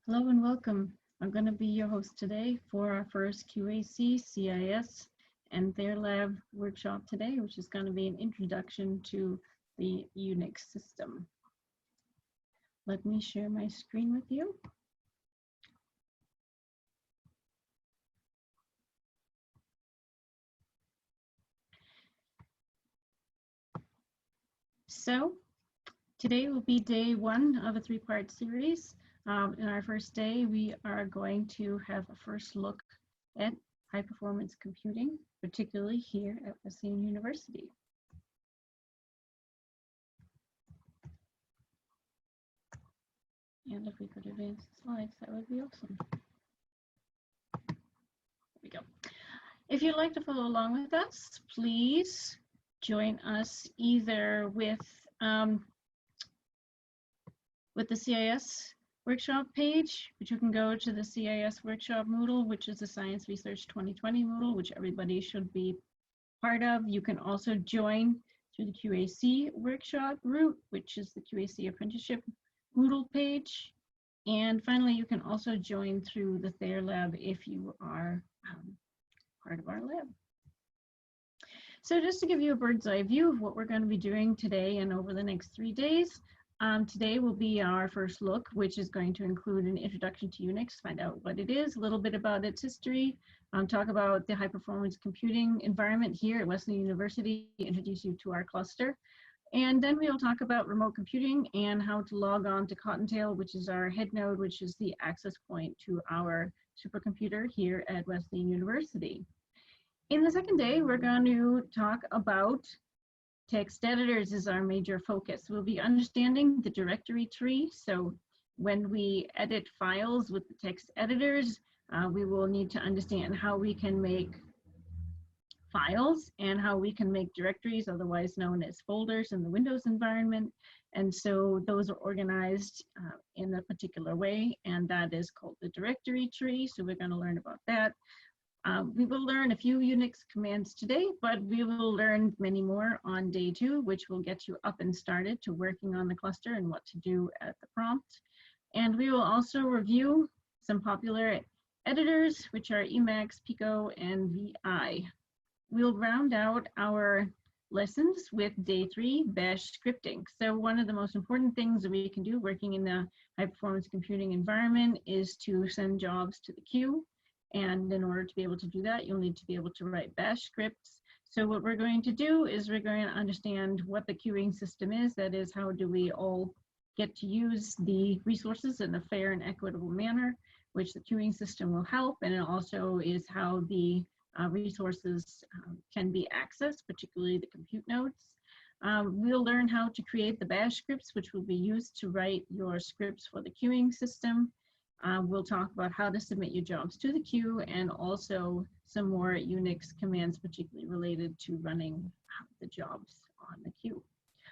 Hello and welcome. I'm going to be your host today for our first QAC, CIS, and their lab workshop today, which is going to be an introduction to the Unix system. Let me share my screen with you. So today will be day one of a three-part series. In our first day, we are going to have a first look at high-performance computing, particularly here at Wesleyan University. And if we could advance the slides, that would be awesome. There we go. If you'd like to follow along with us, please join us either with the CIS workshop page, which you can go to the CIS workshop Moodle, which is the Science Research 2020 Moodle, which everybody should be part of. You can also join through the QAC workshop route, which is the QAC apprenticeship Moodle page. And finally, you can also join through the Thayer lab if you are part of our lab. So just to give you a bird's eye view of what we're going to be doing today and over the next 3 days, today will be our first look, which is going to include an introduction to Unix, find out what it is, a little bit about its history, talk about the high performance computing environment here at Wesleyan University, introduce you to our cluster. And then we'll talk about remote computing and how to log on to Cottontail, which is our head node, which is the access point to our supercomputer here at Wesleyan University. In the second day, we're going to talk about text editors is our major focus. We'll be understanding the directory tree. So when we edit files with the text editors, we will need to understand how we can make files and how we can make directories, otherwise known as folders in the Windows environment. And so those are organized in a particular way, and that is called the directory tree. So we're going to learn about that. We will learn a few Unix commands today, but we will learn many more on day 2, which will get you up and started to working on the cluster and what to do at the prompt. And we will also review some popular editors, which are Emacs, Pico, and VI. We'll round out our lessons with day 3, bash scripting. So one of the most important things that we can do working in the high performance computing environment is to send jobs to the queue. And in order to be able to do that, you'll need to be able to write bash scripts. So what we're going to do is we're going to understand what the queuing system is. That is, how do we all get to use the resources in a fair and equitable manner, which the queuing system will help. And it also is how the resources can be accessed, particularly the compute nodes. We'll learn how to create the bash scripts, which will be used to write your scripts for the queuing system. We'll talk about how to submit your jobs to the queue and also some more Unix commands, particularly related to running the jobs on the queue.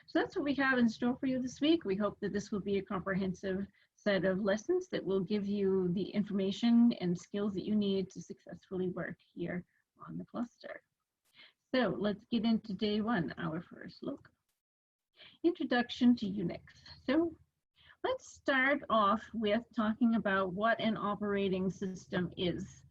So that's what we have in store for you this week. We hope that this will be a comprehensive set of lessons that will give you the information and skills that you need to successfully work here on the cluster. So let's get into day 1, our first look. Introduction to Unix. So let's start off with talking about what an operating system is.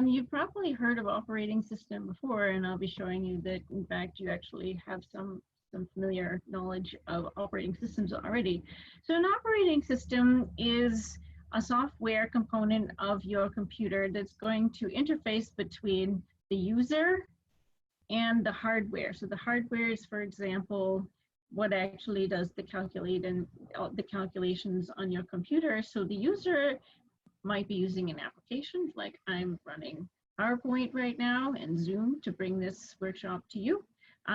You've probably heard of operating system before, and I'll be showing you that, in fact, you actually have some familiar knowledge of operating systems already. So an operating system is a software component of your computer that's going to interface between the user and the hardware. So the hardware is, for example, what actually does the calculations on your computer. So the user might be using an application, like I'm running PowerPoint right now and Zoom to bring this workshop to you.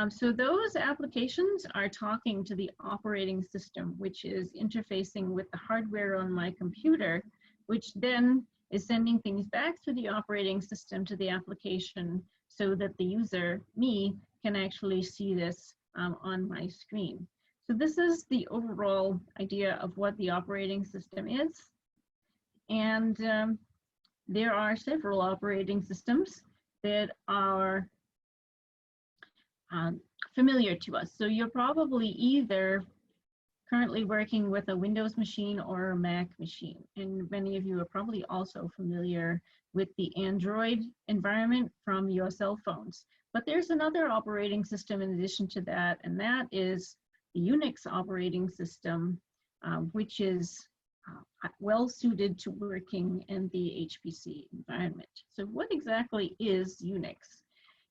So those applications are talking to the operating system, which is interfacing with the hardware on my computer, which then is sending things back to the operating system, to the application, so that the user, me, can actually see this on my screen. So this is the overall idea of what the operating system is. And there are several operating systems that are familiar to us. So you're probably either currently working with a Windows machine or a Mac machine. And many of you are probably also familiar with the Android environment from your cell phones. But there's another operating system in addition to that, and that is the Unix operating system, which is well suited to working in the Hpc environment. So what exactly is Unix?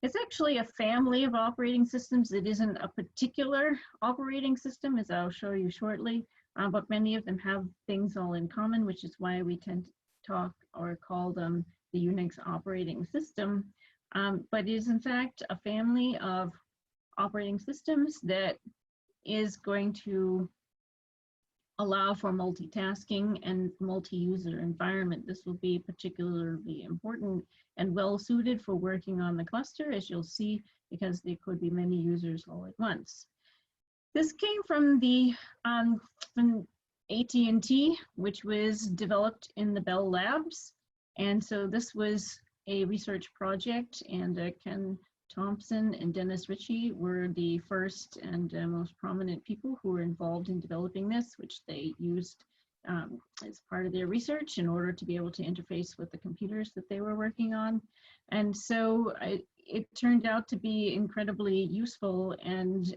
It's actually a family of operating systems. It isn't a particular operating system, as I'll show you shortly, but many of them have things all in common, which is why we tend to talk or call them the Unix operating system. But it is in fact a family of operating systems that is going to allow for multitasking and multi-user environment. This will be particularly important and well suited for working on the cluster, as you'll see, because there could be many users all at once. This came from the from AT&T, which was developed in the Bell Labs. And so this was a research project, and Ken Thompson and Dennis Ritchie were the first and most prominent people who were involved in developing this, which they used as part of their research in order to be able to interface with the computers that they were working on. And so it turned out to be incredibly useful, and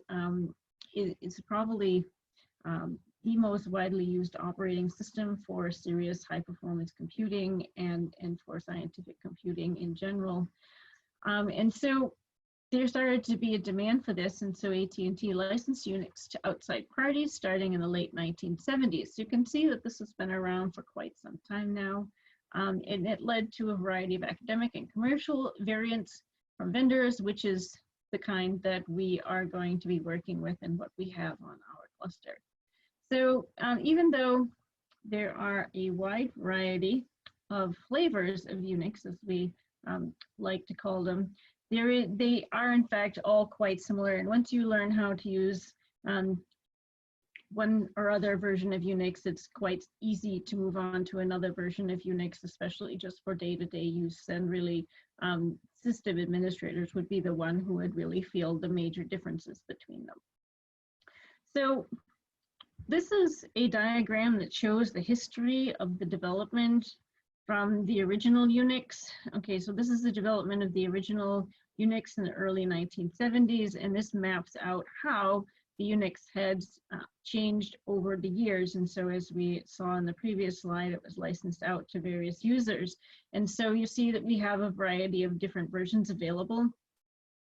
it's probably the most widely used operating system for serious high performance computing and for scientific computing in general. And so there started to be a demand for this, and so AT&T licensed Unix to outside parties starting in the late 1970s. So you can see that this has been around for quite some time now, and it led to a variety of academic and commercial variants from vendors, which is the kind that we are going to be working with and what we have on our cluster. So even though there are a wide variety of flavors of Unix, as we like to call them, they are in fact all quite similar. And once you learn how to use one or other version of Unix, it's quite easy to move on to another version of Unix, especially just for day-to-day use. And really, system administrators would be the one who would really feel the major differences between them. So this is a diagram that shows the history of the development from the original Unix. Okay, so this is the development of the original Unix in the early 1970s, and this maps out how the Unix had changed over the years. And so as we saw in the previous slide, it was licensed out to various users. And so you see that we have a variety of different versions available,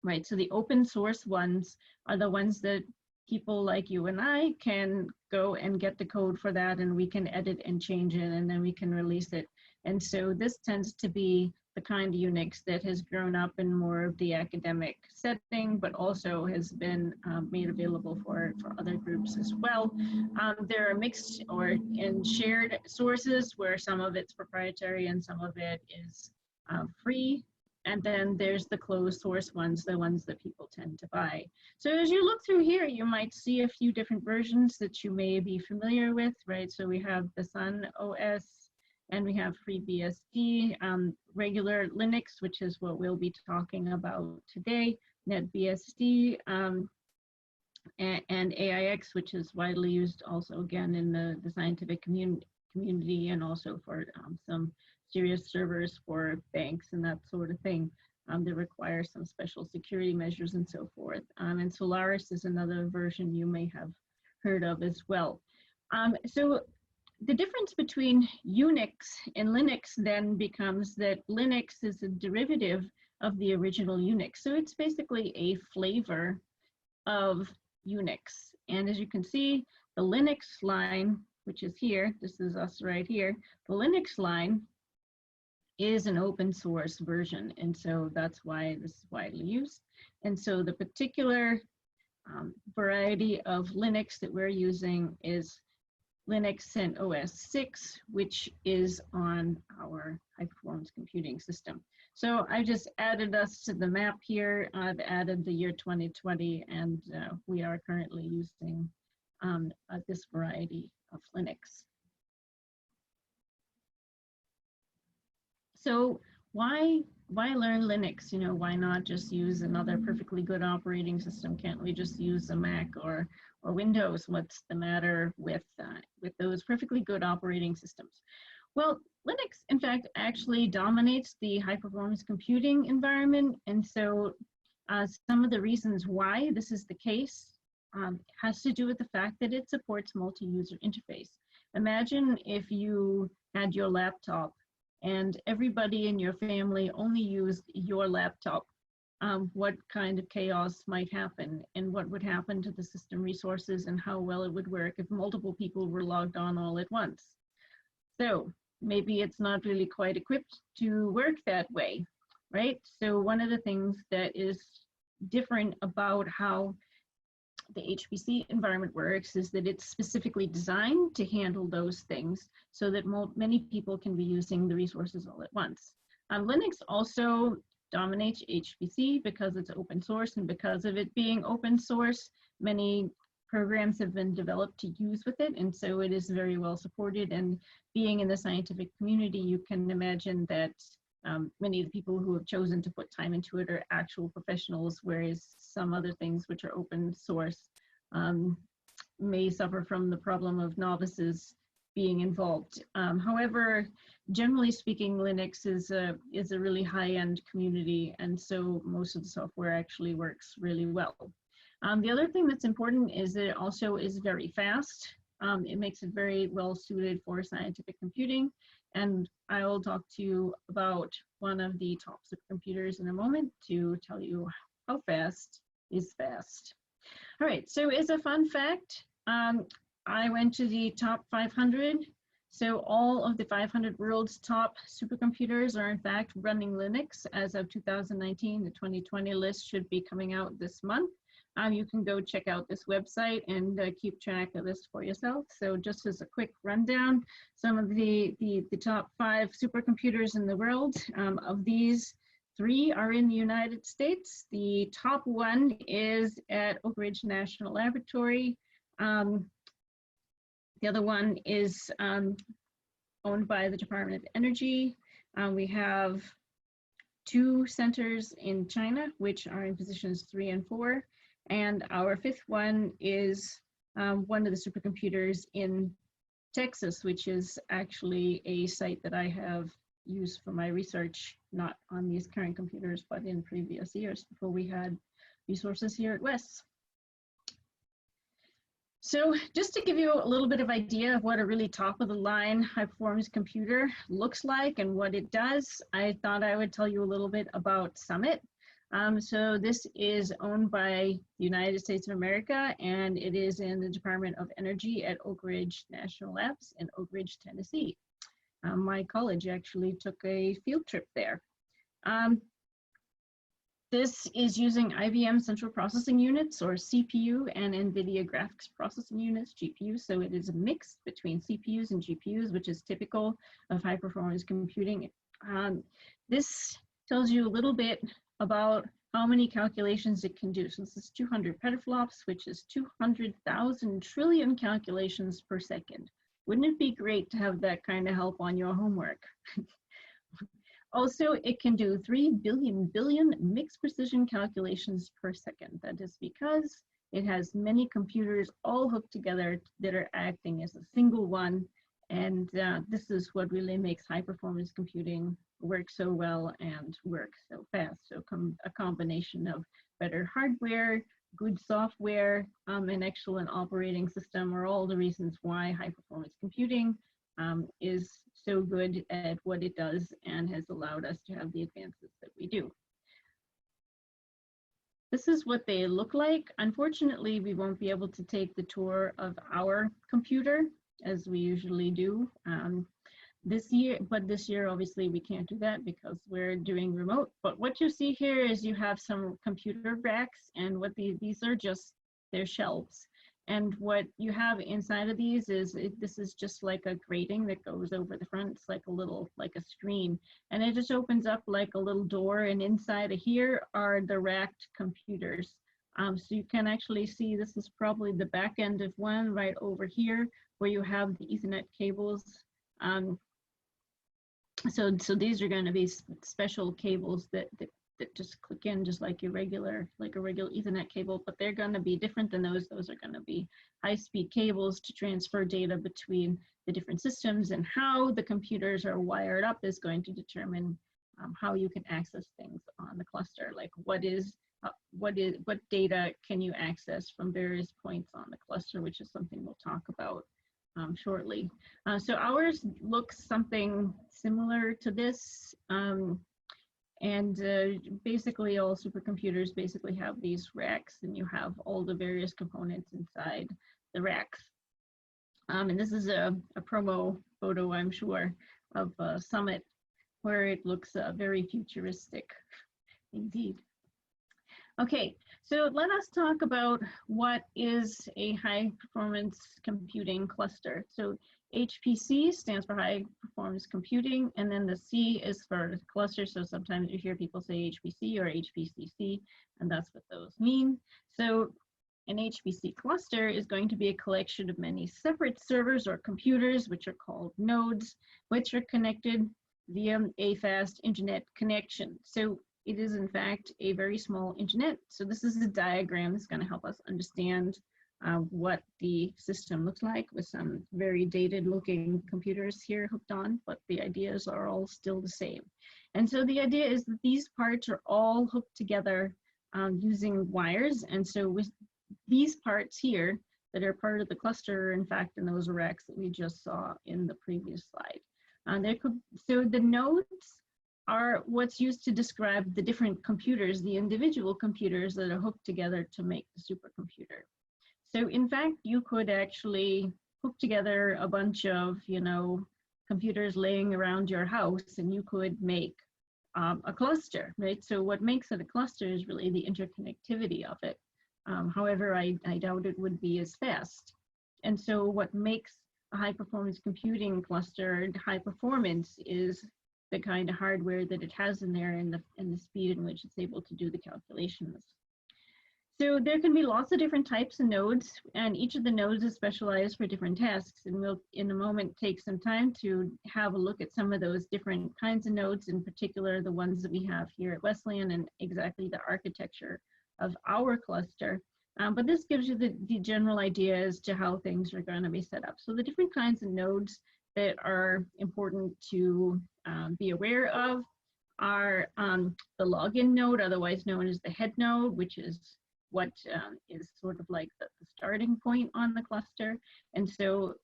right? So the open source ones are the ones that people like you and I can go and get the code for that, and we can edit and change it, and then we can release it. And so this tends to be the kind of Unix that has grown up in more of the academic setting, but also has been made available for other groups as well. There are mixed or in shared sources where some of it's proprietary and some of it is free. And then there's the closed source ones, the ones that people tend to buy. So as you look through here, you might see a few different versions that you may be familiar with, right? So we have the Sun OS, and we have FreeBSD, regular Linux, which is what we'll be talking about today, NetBSD, and AIX, which is widely used also again in the scientific community and also for some serious servers for banks and that sort of thing. That require some special security measures and so forth. And Solaris is another version you may have heard of as well. So the difference between Unix and Linux then becomes that Linux is a derivative of the original Unix. So it's basically a flavor of Unix. And as you can see, the Linux line, which is here, this is us right here, the Linux line is an open source version. And so that's why this is widely used. And so the particular variety of Linux that we're using is Linux CentOS 6, which is on our high performance computing system. So I just added us to the map here. I've added the year 2020, and we are currently using this variety of Linux. So why why learn Linux? You know, why not just use another perfectly good operating system? Can't we just use a Mac or Windows? What's the matter with those perfectly good operating systems? Well, Linux, in fact, actually dominates the high-performance computing environment, and so some of the reasons why this is the case has to do with the fact that it supports multi-user interface. Imagine if you had your laptop and everybody in your family only used your laptop. What kind of chaos might happen, and what would happen to the system resources, and how well it would work if multiple people were logged on all at once. So maybe it's not really quite equipped to work that way, right? So one of the things that is different about how the HPC environment works is that it's specifically designed to handle those things so that many people can be using the resources all at once. Linux also dominates HPC because it's open source, and because of it being open source, many programs have been developed to use with it, and so it is very well supported. And being in the scientific community, you can imagine that many of the people who have chosen to put time into it are actual professionals, whereas some other things which are open source may suffer from the problem of novices being involved. However, generally speaking, Linux is a really high-end community, and so most of the software actually works really well. The other thing that's important is that it also is very fast. It makes it very well suited for scientific computing, and I'll talk to you about one of the top supercomputers in a moment to tell you how fast is fast. All right, so as a fun fact, I went to the top 500. So all of the 500 world's top supercomputers are in fact running Linux as of 2019. The 2020 list should be coming out this month. You can go check out this website and keep track of this for yourself. So just as a quick rundown, some of the top 5 supercomputers in the world. Of these, 3 are in the United States. The top one is at Oak Ridge National Laboratory. The other one is owned by the Department of Energy. We have 2 centers in China, which are in positions 3 and 4. And our 5th one is one of the supercomputers in Texas, which is actually a site that I have used for my research, not on these current computers, but in previous years before we had resources here at Wes. So just to give you a little bit of idea of what a really top of the line high performance computer looks like and what it does, I thought I would tell you a little bit about Summit. So this is owned by the United States of America, and it is in the Department of Energy at Oak Ridge National Labs in Oak Ridge, Tennessee. My college actually took a field trip there. This is using IBM Central Processing Units, or CPU, and NVIDIA Graphics Processing Units, GPUs. So it is a mix between CPUs and GPUs, which is typical of high performance computing. This tells you a little bit about how many calculations it can do. So this is 200 petaflops, which is 200,000 trillion calculations per second. Wouldn't it be great to have that kind of help on your homework? Also, it can do 3 billion mixed precision calculations per second. That is because it has many computers all hooked together that are acting as a single one. And this is what really makes high performance computing work so well and work so fast. So a combination of better hardware, good software, an excellent operating system are all the reasons why high performance computing is so good at what it does and has allowed us to have the advances that we do. This is what they look like. Unfortunately, we won't be able to take the tour of our computer as we usually do this year, but this year obviously we can't do that because we're doing remote. But what you see here is you have some computer racks, and what these are just their shelves. And what you have inside of these is this is just like a grating that goes over the front. It's like a screen, and it just opens up like a little door, and inside of here are the racked computers. So you can actually see this is probably the back end of one right over here where you have the Ethernet cables So these are going to be special cables that just click in just like a regular Ethernet cable, but they're going to be different than those. Those are going to be high-speed cables to transfer data between the different systems, and how the computers are wired up is going to determine how you can access things on the cluster. Like what data can you access from various points on the cluster, which is something we'll talk about shortly. So ours looks something similar to this. Basically all supercomputers basically have these racks, and you have all the various components inside the racks. And this is a promo photo, I'm sure, of Summit, where it looks very futuristic indeed. Okay, so let us talk about what is a high performance computing cluster. So HPC stands for high performance computing, and then the C is for cluster. So sometimes you hear people say HPC or Hbcc, and that's what those mean. So an HPC cluster is going to be a collection of many separate servers or computers, which are called nodes, which are connected via a fast internet connection. So it is in fact a very small internet. So this is a diagram that's going to help us understand what the system looks like, with some very dated looking computers here hooked on, but the ideas are all still the same. And so the idea is that these parts are all hooked together using wires. And so with these parts here that are part of the cluster are in fact in those racks that we just saw in the previous slide. So the nodes are what's used to describe the different computers, the individual computers that are hooked together to make the supercomputer. So in fact, you could actually hook together a bunch of, computers laying around your house, and you could make a cluster, right? So what makes it a cluster is really the interconnectivity of it. However, I doubt it would be as fast. And so what makes a high performance computing cluster high performance is the kind of hardware that it has in there, and the speed in which it's able to do the calculations. So there can be lots of different types of nodes, and each of the nodes is specialized for different tasks. And we'll, in a moment, take some time to have a look at some of those different kinds of nodes, in particular the ones that we have here at Wesleyan and exactly the architecture of our cluster. But this gives you the general idea as to how things are going to be set up. So the different kinds of nodes that are important to be aware of are the login node, otherwise known as the head node, which is what is sort of like the starting point on the cluster. And so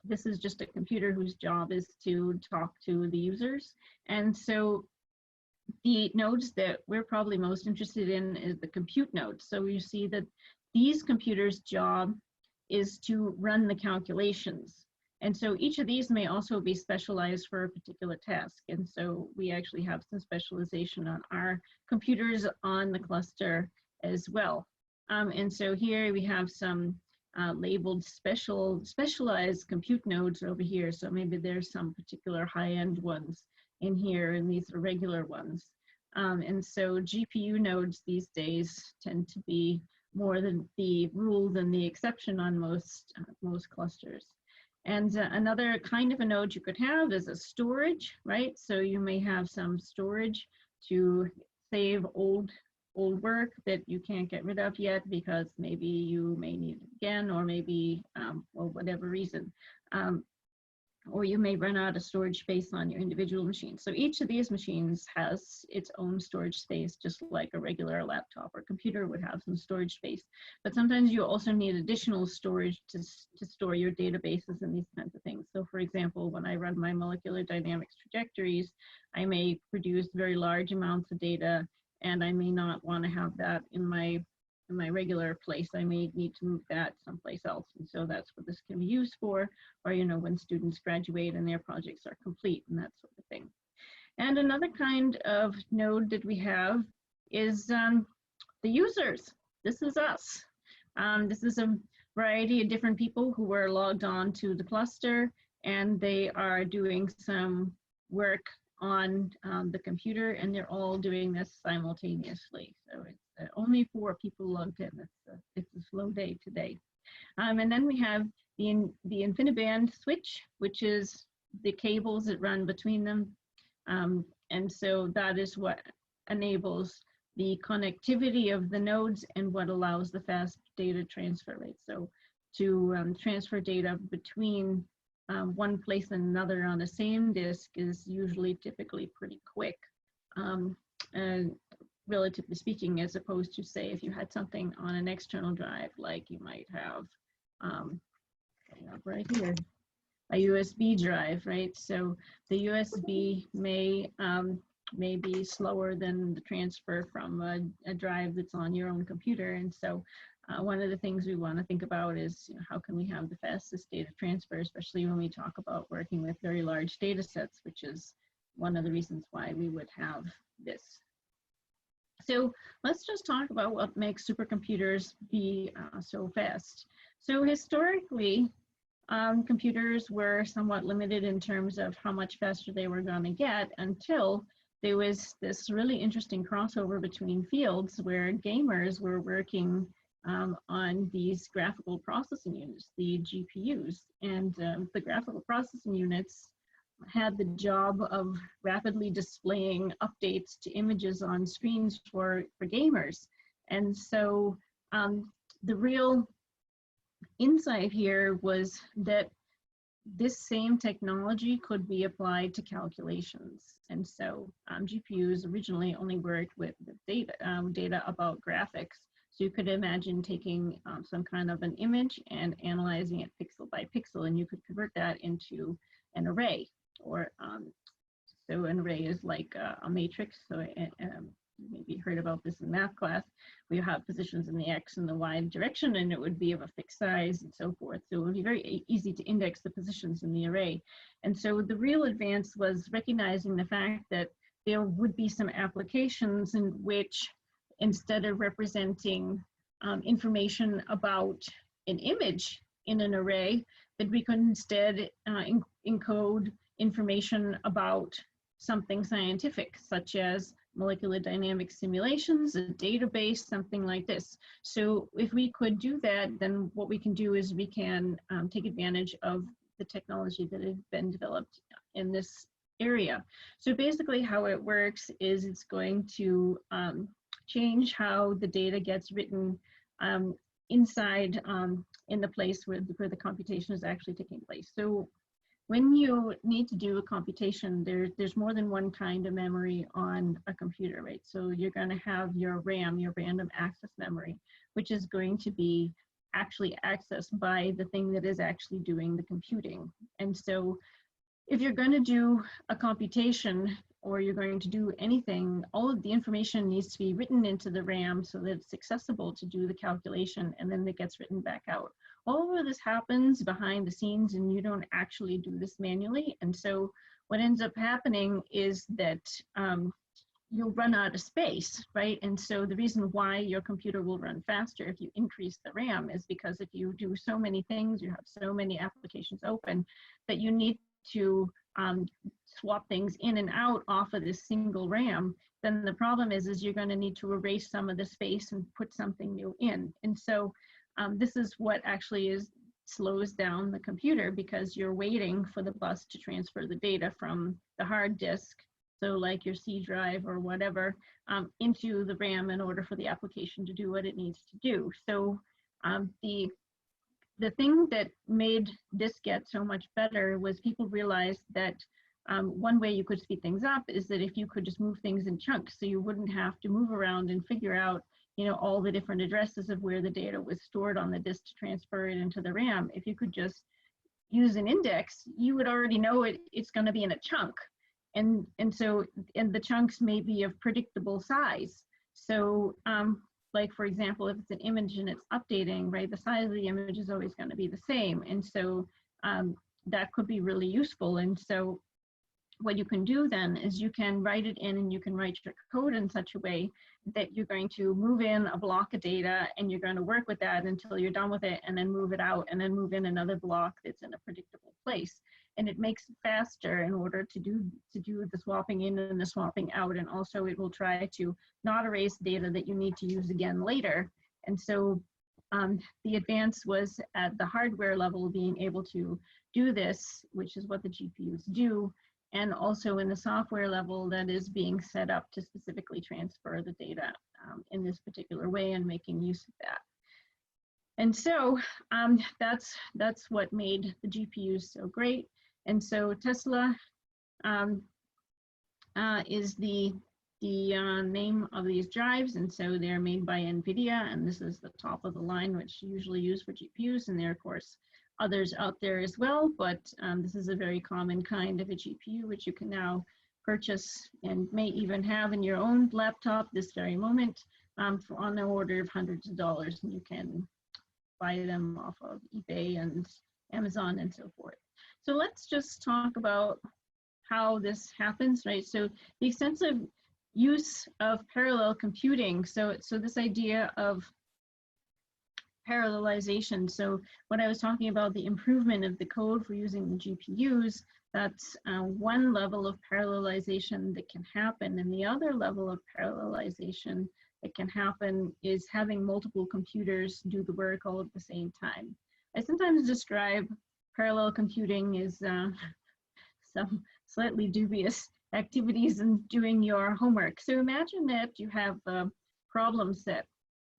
this is just a computer whose job is to talk to the users. And so the nodes that we're probably most interested in is the compute node. So you see that these computers' job is to run the calculations. And so each of these may also be specialized for a particular task. And so we actually have some specialization on our computers on the cluster as well. And so here we have some labeled specialized compute nodes over here. So maybe there's some particular high-end ones in here, and these are regular ones. And so GPU nodes these days tend to be more than the rule than the exception on most clusters. And another kind of a node you could have is a storage, right? So you may have some storage to save old work that you can't get rid of yet because maybe you may need it again, or maybe for whatever reason. Or you may run out of storage space on your individual machine. So each of these machines has its own storage space, just like a regular laptop or computer would have some storage space. But sometimes you also need additional storage to store your databases and these kinds of things. So for example, when I run my molecular dynamics trajectories, I may produce very large amounts of data, and I may not want to have that in my regular place. I may need to move that someplace else. And so that's what this can be used for, or, when students graduate and their projects are complete and that sort of thing. And another kind of node that we have is the users. This is us. This is a variety of different people who are logged on to the cluster, and they are doing some work on the computer, and they're all doing this simultaneously. So it's only 4 people logged in. It's a slow day today. And then we have the InfiniBand switch, which is the cables that run between them. And so that is what enables the connectivity of the nodes and what allows the fast data transfer rate. So to transfer data between one place and another on the same disk is usually typically pretty quick. And relatively speaking, as opposed to, say, if you had something on an external drive, like you might have right here, a USB drive, right? So the USB may be slower than the transfer from a drive that's on your own computer. And so one of the things we want to think about is, how can we have the fastest data transfer, especially when we talk about working with very large data sets, which is one of the reasons why we would have this. So let's just talk about what makes supercomputers be so fast. So historically, computers were somewhat limited in terms of how much faster they were going to get, until there was this really interesting crossover between fields where gamers were working on these graphical processing units, the GPUs. And the graphical processing units had the job of rapidly displaying updates to images on screens for gamers. And so the real insight here was that this same technology could be applied to calculations. And so GPUs originally only worked with data about graphics. So you could imagine taking some kind of an image and analyzing it pixel by pixel, and you could convert that into an array. Or so an array is like a matrix. So maybe heard about this in math class. We have positions in the X and the Y direction, and it would be of a fixed size and so forth. So it would be very easy to index the positions in the array. And so the real advance was recognizing the fact that there would be some applications in which, instead of representing information about an image in an array, that we could instead encode information about something scientific, such as molecular dynamic simulations, a database, something like this. So if we could do that, then what we can do is we can take advantage of the technology that has been developed in this area. So basically how it works is it's going to change how the data gets written inside in the place where the computation is actually taking place. So when you need to do a computation, there's more than one kind of memory on a computer, right? So you're going to have your RAM, your random access memory, which is going to be actually accessed by the thing that is actually doing the computing. And so if you're going to do a computation, or you're going to do anything, all of the information needs to be written into the RAM so that it's accessible to do the calculation, and then it gets written back out. All of this happens behind the scenes, and you don't actually do this manually. And so what ends up happening is that you'll run out of space, right? And so the reason why your computer will run faster if you increase the RAM is because if you do so many things, you have so many applications open, that you need to swap things in and out off of this single RAM, then the problem is you're going to need to erase some of the space and put something new in. And so this is what actually slows down the computer, because you're waiting for the bus to transfer the data from the hard disk, so like your C drive or whatever, into the RAM in order for the application to do what it needs to do. So the thing that made this get so much better was people realized that one way you could speed things up is that if you could just move things in chunks, so you wouldn't have to move around and figure out, all the different addresses of where the data was stored on the disk to transfer it into the RAM. If you could just use an index, you would already know it's going to be in a chunk. And the chunks may be of predictable size. So like, for example, if it's an image and it's updating, right, the size of the image is always going to be the same. And so that could be really useful. And so what you can do then is you can write it in, and you can write your code in such a way that you're going to move in a block of data, and you're going to work with that until you're done with it, and then move it out, and then move in another block that's in a predictable place. And it makes it faster in order to do the swapping in and the swapping out. And also it will try to not erase data that you need to use again later. And so the advance was at the hardware level, being able to do this, which is what the GPUs do. and also in the software level that is being set up to specifically transfer the data in this particular way and making use of that. And so that's what made the GPUs so great. And so Tesla is the name of these drives, and so they're made by NVIDIA, and this is the top of the line, which you usually use for GPUs, and there are of course others out there as well, but this is a very common kind of a GPU which you can now purchase and may even have in your own laptop this very moment for on the order of hundreds of dollars, and you can buy them off of eBay and Amazon and so forth. So let's just talk about how this happens, right? So the extensive use of parallel computing. So this idea of parallelization. So what I was talking about, the improvement of the code for using the GPUs, that's one level of parallelization that can happen. And the other level of parallelization that can happen is having multiple computers do the work all at the same time. I sometimes describe parallel computing as some slightly dubious activities in doing your homework. So imagine that you have a problem set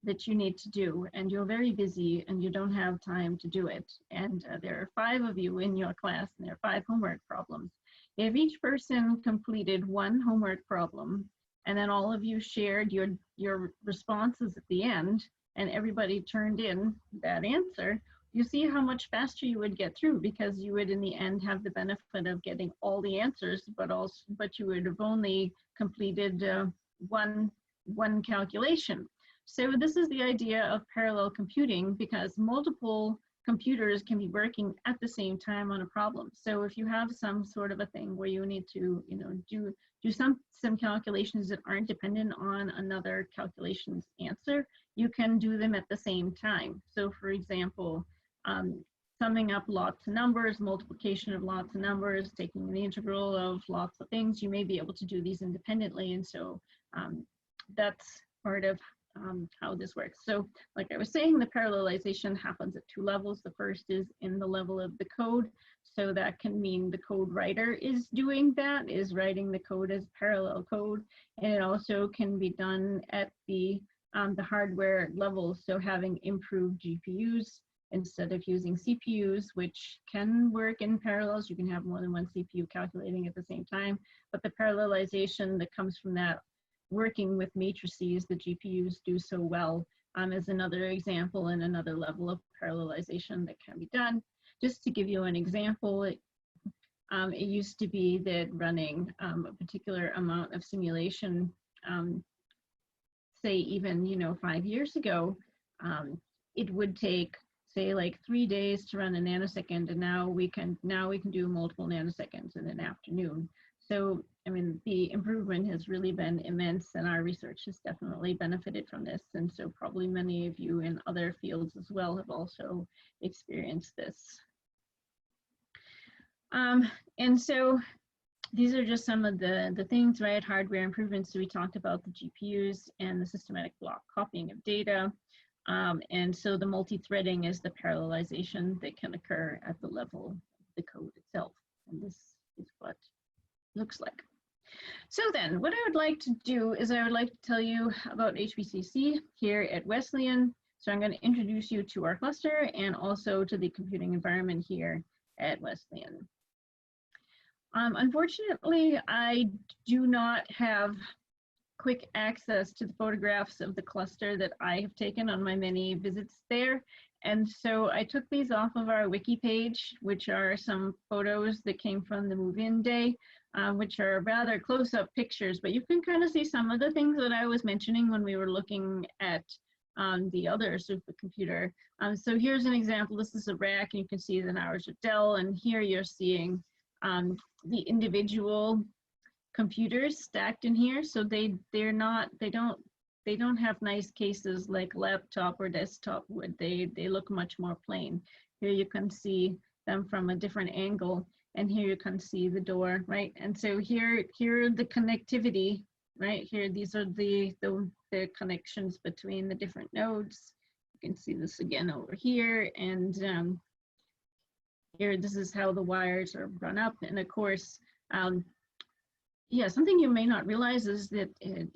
that you need to do, and you're very busy and you don't have time to do it. And there are 5 of you in your class, and there are 5 homework problems. If each person completed one homework problem, and then all of you shared your responses at the end, and everybody turned in that answer, you see how much faster you would get through, because you would in the end have the benefit of getting all the answers, but you would have only completed one calculation. So this is the idea of parallel computing, because multiple computers can be working at the same time on a problem. So if you have some sort of a thing where you need to, do some calculations that aren't dependent on another calculation's answer, you can do them at the same time. So for example, summing up lots of numbers, multiplication of lots of numbers, taking the integral of lots of things, you may be able to do these independently. And so that's part of how this works. So like I was saying, the parallelization happens at 2 levels. The first is in the level of the code. So that can mean the code writer is doing that, is writing the code as parallel code. And it also can be done at the hardware level. So having improved GPUs instead of using CPUs, which can work in parallels. You can have more than one CPU calculating at the same time. But the parallelization that comes from that working with matrices the GPUs do so well is another example and another level of parallelization that can be done. Just to give you an example, it used to be that running a particular amount of simulation, say even 5 years ago, it would take say like 3 days to run a nanosecond, and now we can do multiple nanoseconds in an afternoon. So, I mean, the improvement has really been immense, and our research has definitely benefited from this. And so probably many of you in other fields as well have also experienced this. And so these are just some of the things, right? Hardware improvements. So we talked about the GPUs and the systematic block copying of data. And so the multi-threading is the parallelization that can occur at the level of the code itself. And this is what looks like. So then what I would like to do is I would like to tell you about Hbcc here at Wesleyan. So I'm going to introduce you to our cluster and also to the computing environment here at Wesleyan. Unfortunately, I do not have quick access to the photographs of the cluster that I have taken on my many visits there. And so I took these off of our wiki page, which are some photos that came from the move-in day, which are rather close-up pictures, but you can kind of see some of the things that I was mentioning when we were looking at the other supercomputer. So here's an example. This is a rack, and you can see the hours of Dell, and here you're seeing the individual computers stacked in here. So they don't have nice cases like laptop or desktop would. They look much more plain. Here you can see them from a different angle, and here you can see the door, right? And so here are the connectivity, right? Here, these are the connections between the different nodes. You can see this again over here, and here, this is how the wires are run up. And of course, Yeah, something you may not realize is that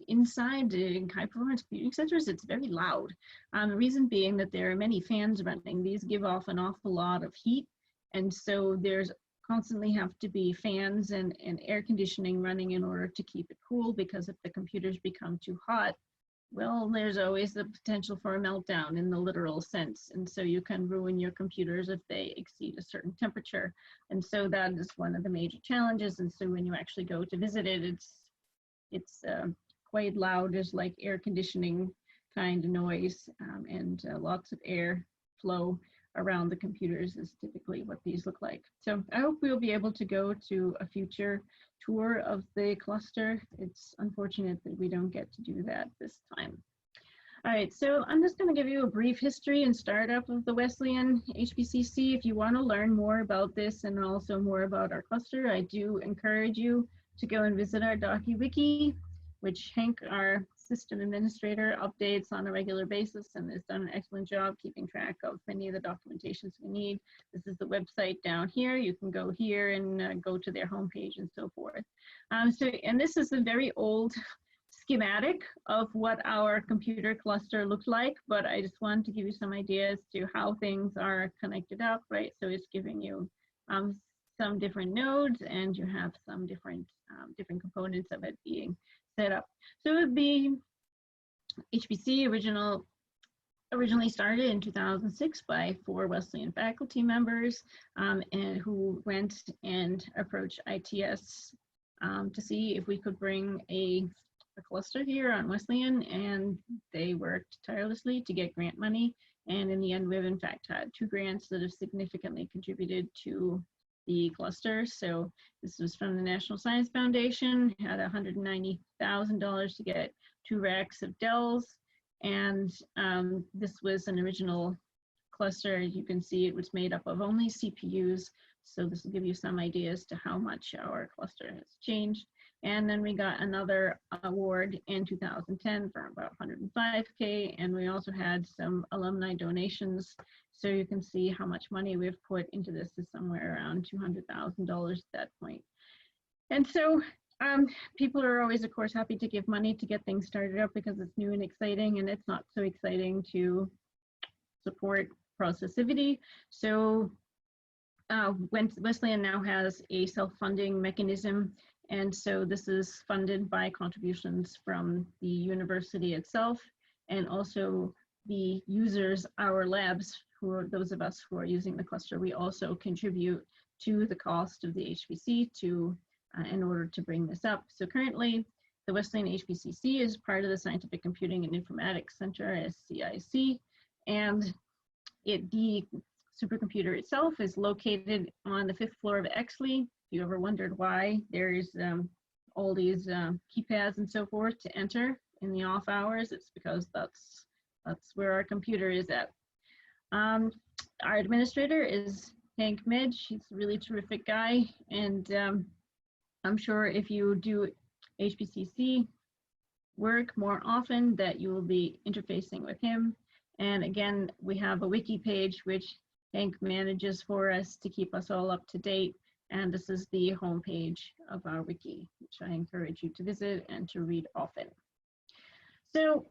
inside high performance computing centers, it's very loud. The reason being that there are many fans running. These give off an awful lot of heat. And so there's constantly have to be fans and air conditioning running in order to keep it cool, because if the computers become too hot, well, there's always the potential for a meltdown in the literal sense. And so you can ruin your computers if they exceed a certain temperature. And so that is one of the major challenges. And so when you actually go to visit it, it's quite loud. There's like air conditioning kind of noise, and lots of air flow around the computers is typically what these look like. So I hope we'll be able to go to a future tour of the cluster. It's unfortunate that we don't get to do that this time. All right, so I'm just going to give you a brief history and startup of the Wesleyan Hbcc. If you want to learn more about this and also more about our cluster, I do encourage you to go and visit our DocuWiki, which Hank, our system administrator, updates on a regular basis and has done an excellent job keeping track of many of the documentations we need. This is the website down here. You can go here and go to their homepage and so forth. And this is a very old schematic of what our computer cluster looked like, but I just wanted to give you some ideas to how things are connected up, right? So it's giving you some different nodes, and you have some different components of it being set up. So the HPC originally started in 2006 by 4 Wesleyan faculty members, and who went and approached ITS to see if we could bring a cluster here on Wesleyan, and they worked tirelessly to get grant money. And in the end, we've in fact had 2 grants that have significantly contributed to the cluster. So this was from the National Science Foundation, had $190,000 to get 2 racks of Dells. And this was an original cluster. As you can see, it was made up of only CPUs. So this will give you some ideas to how much our cluster has changed. And then we got another award in 2010 for about $105K. And we also had some alumni donations. So you can see how much money we've put into this is somewhere around $200,000 at that point. And so people are always, of course, happy to give money to get things started up because it's new and exciting, and it's not so exciting to support processivity. So Wesleyan now has a self-funding mechanism, and so this is funded by contributions from the university itself, and also the users, our labs, who are those of us who are using the cluster. We also contribute to the cost of the HPC in order to bring this up. So currently, the Wesleyan Hbcc is part of the Scientific Computing and Informatics Center, SCIC, and the supercomputer itself is located on the 5th floor of Exley. If you ever wondered why there's all these keypads and so forth to enter in the off hours, it's because that's where our computer is at. Our administrator is Hank Midge. He's a really terrific guy, and I'm sure if you do Hbcc work more often that you will be interfacing with him. And again, we have a wiki page which Hank manages for us to keep us all up to date. And this is the home page of our wiki, which I encourage you to visit and to read often. So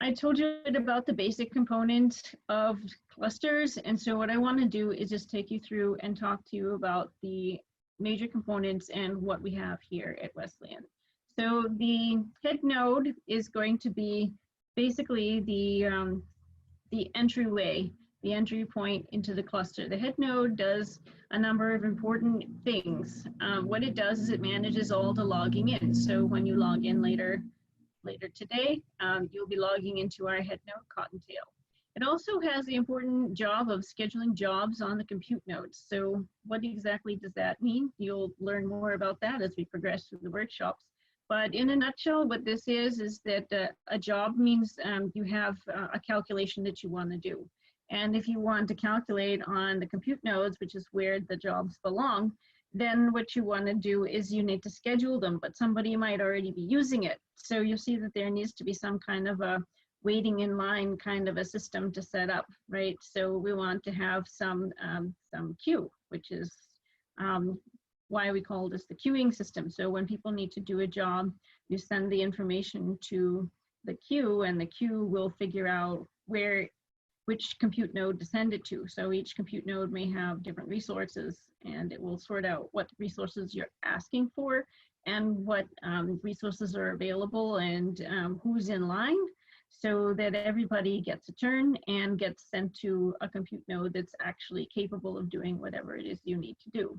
I told you a bit about the basic components of clusters. And so what I want to do is just take you through and talk to you about the major components and what we have here at Wesleyan. So the head node is going to be basically the entryway, the entry point into the cluster. The head node does a number of important things. What it does is it manages all the logging in. So when you log in later today, you'll be logging into our head node, Cottontail. It also has the important job of scheduling jobs on the compute nodes. So what exactly does that mean? You'll learn more about that as we progress through the workshops. But in a nutshell, what this is that a job means you have a calculation that you want to do. And if you want to calculate on the compute nodes, which is where the jobs belong, then what you want to do is you need to schedule them, but somebody might already be using it. So you'll see that there needs to be some kind of a waiting in line kind of a system to set up, right? So we want to have some queue, which is why we call this the queuing system. So when people need to do a job, you send the information to the queue, and the queue will figure out which compute node to send it to. So each compute node may have different resources, and it will sort out what resources you're asking for and what resources are available and who's in line, so that everybody gets a turn and gets sent to a compute node that's actually capable of doing whatever it is you need to do.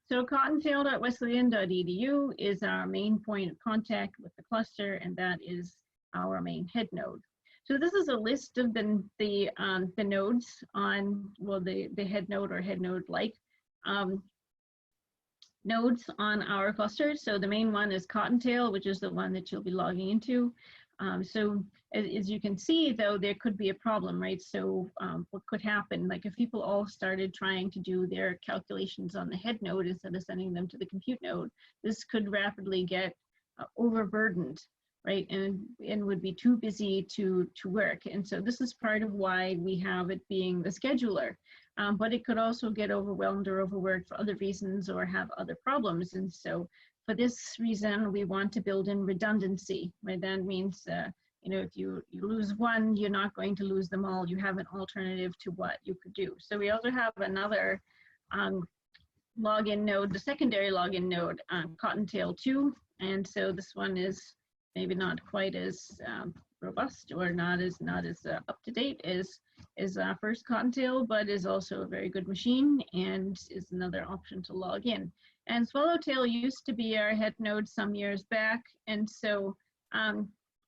So cottontail.wesleyan.edu is our main point of contact with the cluster, and that is our main head node. So this is a list of the nodes on, well, the head node or head node like nodes on our cluster. So the main one is Cottontail, which is the one that you'll be logging into. So as you can see, though, there could be a problem, right? So what could happen, like if people all started trying to do their calculations on the head node instead of sending them to the compute node, this could rapidly get overburdened, right? And would be too busy to work. And so this is part of why we have it being the scheduler. But it could also get overwhelmed or overworked for other reasons or have other problems. And so for this reason, we want to build in redundancy, right? That means, you know, if you lose one, you're not going to lose them all. You have an alternative to what you could do. So we also have another login node, the secondary login node, Cottontail 2. And so this one is maybe not quite as robust or not as up to date as first Cottontail, but is also a very good machine and is another option to log in. And Swallowtail used to be our head node some years back, and so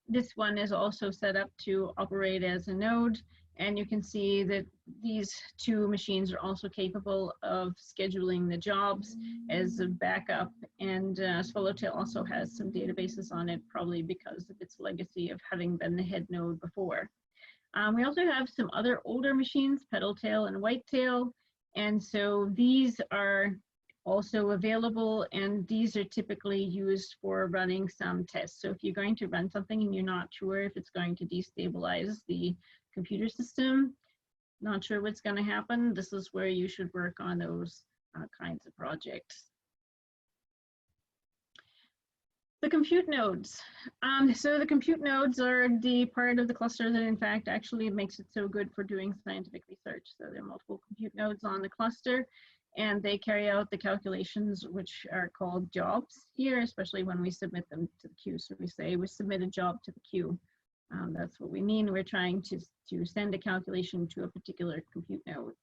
this one is also set up to operate as a node. And you can see that these two machines are also capable of scheduling the jobs as a backup. And Swallowtail also has some databases on it, probably because of its legacy of having been the head node before. We also have some other older machines, Petaltail and Whitetail. And so these are also available, and these are typically used for running some tests. So if you're going to run something and you're not sure if it's going to destabilize the computer system, not sure what's going to happen, this is where you should work on those kinds of projects. The compute nodes. So the compute nodes are the part of the cluster that in fact actually makes it so good for doing scientific research. So there are multiple compute nodes on the cluster, and they carry out the calculations, which are called jobs here, especially when we submit them to the queue. So we say we submit a job to the queue. That's what we mean. We're trying to send a calculation to a particular compute node.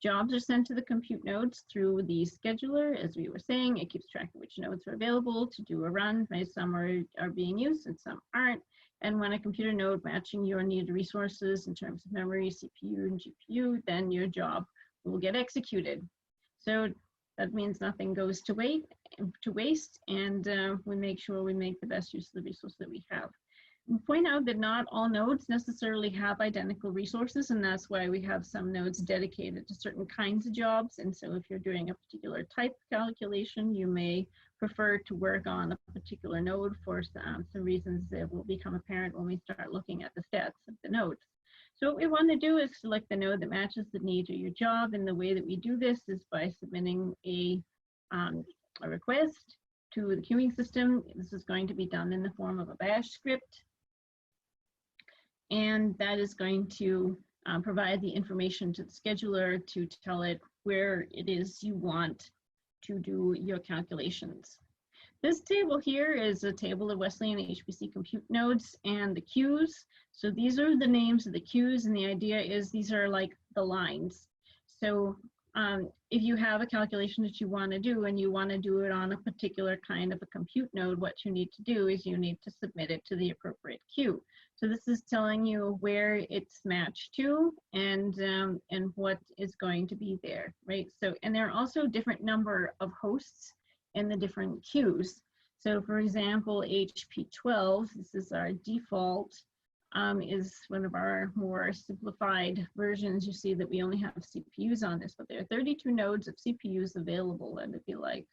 Jobs are sent to the compute nodes through the scheduler. As we were saying, it keeps track of which nodes are available to do a run. Some are being used and some aren't. And when a computer node matching your needed resources in terms of memory, CPU, and GPU, then your job will get executed. So that means nothing goes to waste, and we make sure we make the best use of the resource that we have. We point out that not all nodes necessarily have identical resources, and that's why we have some nodes dedicated to certain kinds of jobs. And so if you're doing a particular type of calculation, you may prefer to work on a particular node for some reasons that will become apparent when we start looking at the stats of the nodes. So what we want to do is select the node that matches the need of your job, and the way that we do this is by submitting a request to the queuing system. This is going to be done in the form of a bash script, and that is going to provide the information to the scheduler to tell it where it is you want to do your calculations. This table here is a table of Wesleyan HPC compute nodes and the queues. So these are the names of the queues, and the idea is these are like the lines. So if you have a calculation that you want to do and you want to do it on a particular kind of a compute node, what you need to do is you need to submit it to the appropriate queue. So this is telling you where it's matched to and what is going to be there, right? So, and there are also different number of hosts in the different queues. So for example, HP12, this is our default, is one of our more simplified versions. You see that we only have CPUs on this, but there are 32 nodes of CPUs available, and it'd be like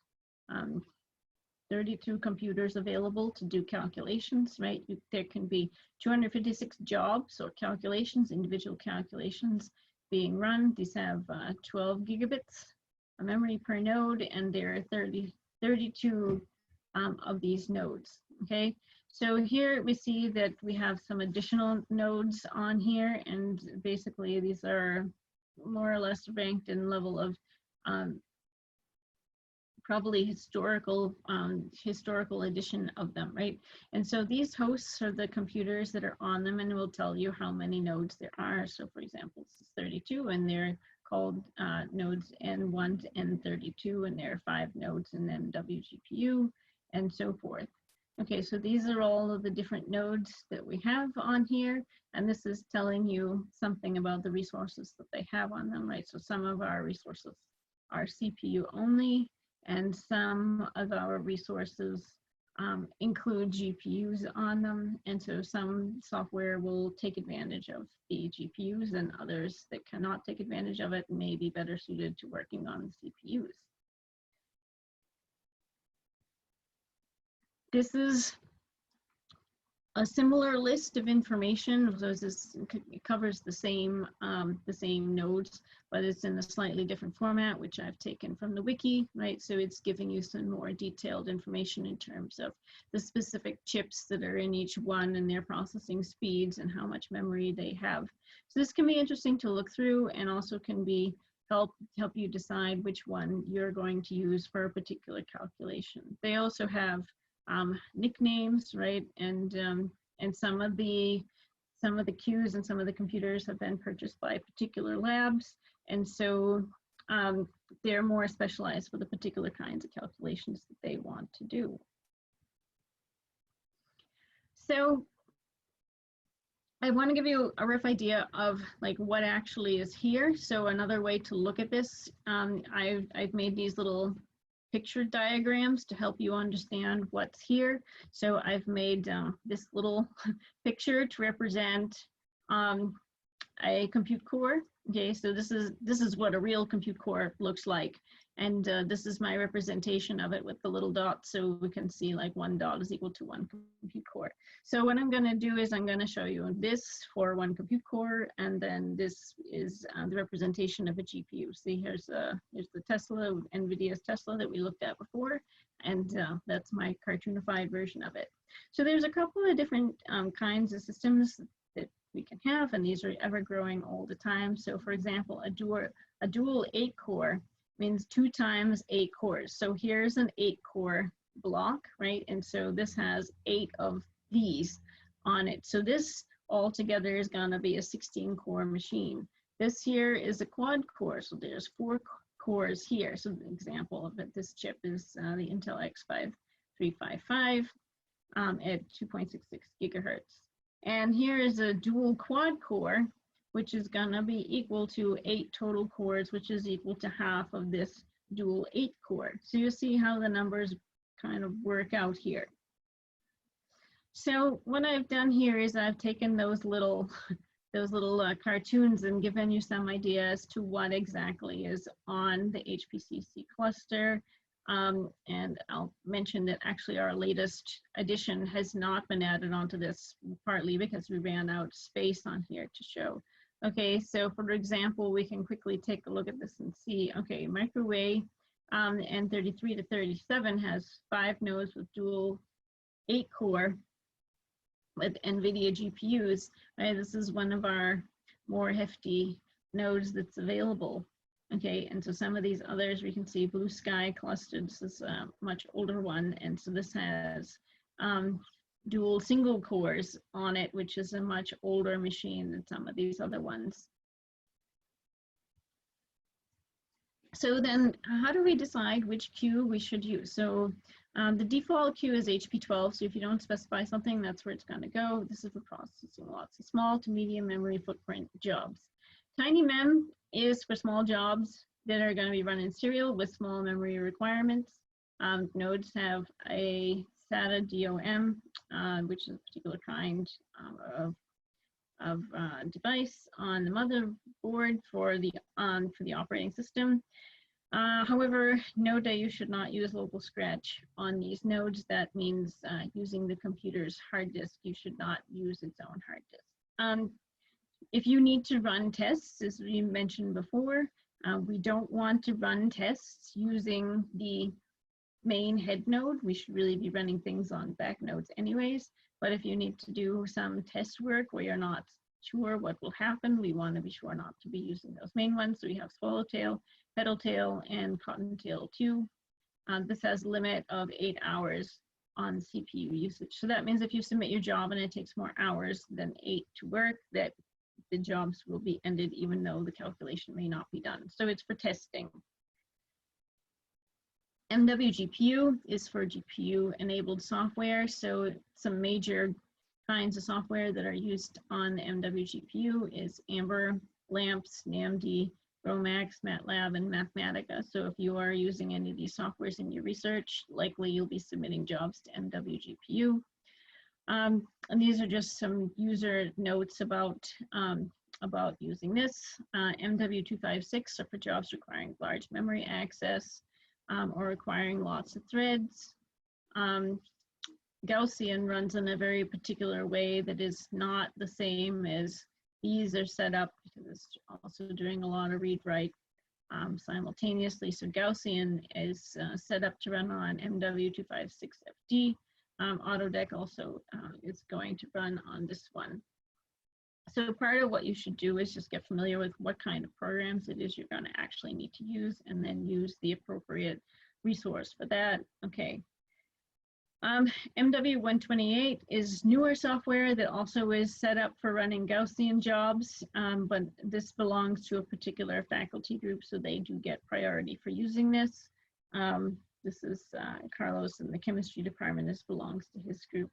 32 computers available to do calculations, right? There can be 256 jobs or calculations, individual calculations being run. These have 12 gigabits memory per node, and there are 32 of these nodes. Okay, so here we see that we have some additional nodes on here, and basically these are more or less ranked in level of probably historical addition of them, right? And so these hosts are the computers that are on them, and it will tell you how many nodes there are. So for example, this is 32, and they're called nodes N1 to N32, and there are 5 nodes in MWGPU, and so forth. Okay, so these are all of the different nodes that we have on here, and this is telling you something about the resources that they have on them, right? So some of our resources are CPU only, and some of our resources include GPUs on them, and so some software will take advantage of the GPUs, and others that cannot take advantage of it may be better suited to working on the CPUs. This is a similar list of information. So this covers the same nodes, but it's in a slightly different format, which I've taken from the wiki, right? So it's giving you some more detailed information in terms of the specific chips that are in each one and their processing speeds and how much memory they have. So this can be interesting to look through, and also can be help you decide which one you're going to use for a particular calculation. They also have nicknames, right? And some of the queues and some of the computers have been purchased by particular labs, and so they're more specialized for the particular kinds of calculations that they want to do. So I want to give you a rough idea of like what actually is here. So another way to look at this, I've made these little picture diagrams to help you understand what's here. So I've made this little picture to represent a compute core. Okay, so this is what a real compute core looks like, and this is my representation of it with the little dots, so we can see like 1 dot is equal to 1 compute core. So what I'm going to do is I'm going to show you this for 1 compute core, and then this is the representation of a GPU. See, here's the Tesla, NVIDIA's Tesla that we looked at before, and that's my cartoonified version of it. So there's a couple of different kinds of systems that we can have, and these are ever growing all the time. So for example, a dual 8 core means 2 times 8 cores. So here's an 8 core block, right? And so this has 8 of these on it. So this altogether is going to be a 16 core machine. This here is a quad core. So there's 4 cores here. So the example of it, this chip is the Intel X5355 at 2.66 gigahertz. And here is a dual quad core, which is going to be equal to 8 total cores, which is equal to half of this dual 8 core. So you see how the numbers kind of work out here. So what I've done here is I've taken those little cartoons and given you some idea as to what exactly is on the Hpcc cluster. And I'll mention that actually our latest edition has not been added onto this, partly because we ran out of space on here to show. Okay, so for example, we can quickly take a look at this and see, okay, microwave N33 to 37 has 5 nodes with dual 8 core with NVIDIA GPUs, right? This is one of our more hefty nodes that's available. Okay, and so some of these others we can see Blue Sky clustered. This is a much older one, and so this has dual single cores on it, which is a much older machine than some of these other ones. So then how do we decide which queue we should use? So the default queue is HP12, so if you don't specify something, that's where it's going to go. This is for processing lots of small to medium memory footprint jobs. TinyMem is for small jobs that are going to be run in serial with small memory requirements. Nodes have a SATA DOM, which is a particular kind of device on the motherboard for the operating system. However, note that you should not use local scratch on these nodes. That means using the computer's hard disk. You should not use its own hard disk. If you need to run tests, as we mentioned before, We don't want to run tests using the main head node. We should really be running things on back nodes anyways. But if you need to do some test work where you're not sure what will happen, we want to be sure not to be using those main ones. So we have swallowtail, petaltail, and cottontail 2. This has a limit of 8 hours on CPU usage. So that means if you submit your job and it takes more hours than 8 to work, that the jobs will be ended even though the calculation may not be done. So it's for testing. MWGPU is for GPU-enabled software. So some major kinds of software that are used on MWGPU is Amber, LAMPS, NAMD, Romax, MATLAB, and Mathematica. So if you are using any of these softwares in your research, likely you'll be submitting jobs to MWGPU. And these are just some user notes about using this. MW256 are for jobs requiring large memory access or requiring lots of threads. Gaussian runs in a very particular way that is not the same as these are set up, because it's also doing a lot of read-write simultaneously. So Gaussian is set up to run on MW256FD. Autodeck also is going to run on this one. So part of what you should do is just get familiar with what kind of programs it is you're going to actually need to use, and then use the appropriate resource for that. Okay. MW128 is newer software that also is set up for running Gaussian jobs, but this belongs to a particular faculty group, so they do get priority for using this. This is Carlos in the chemistry department. This belongs to his group.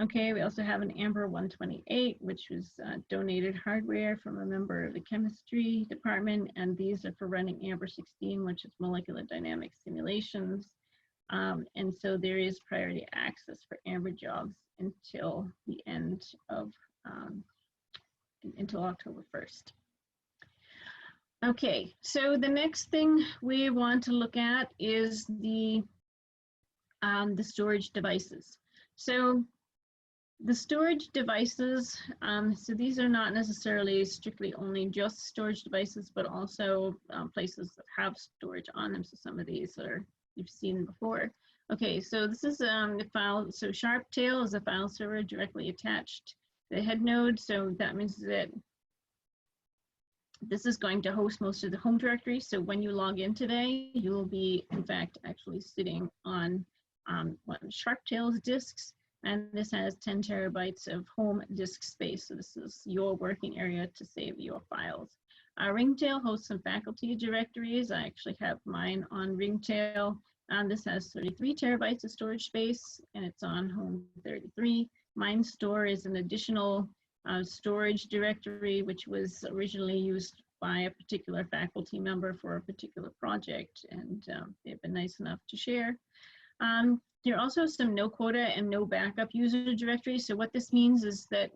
Okay, we also have an Amber 128, which was donated hardware from a member of the chemistry department, and these are for running Amber 16, which is molecular dynamic simulations. And so there is priority access for Amber jobs until the end of, until October 1st. Okay, so the next thing we want to look at is the storage devices. So the storage devices, so these are not necessarily strictly only just storage devices, but also places that have storage on them. So some of these are you've seen before. Okay, so this is the file. So Sharptail is a file server directly attached to the head node. So that means that this is going to host most of the home directory. So when you log in today, you will be, in fact, actually sitting on one of Sharptail's disks. And this has 10 terabytes of home disk space. So this is your working area to save your files. Ringtail hosts some faculty directories. I actually have mine on Ringtail. This has 33 terabytes of storage space, and it's on home 33. MindStore is an additional storage directory, which was originally used by a particular faculty member for a particular project, and they've been nice enough to share. There are also some no quota and no backup user directories. So what this means is that,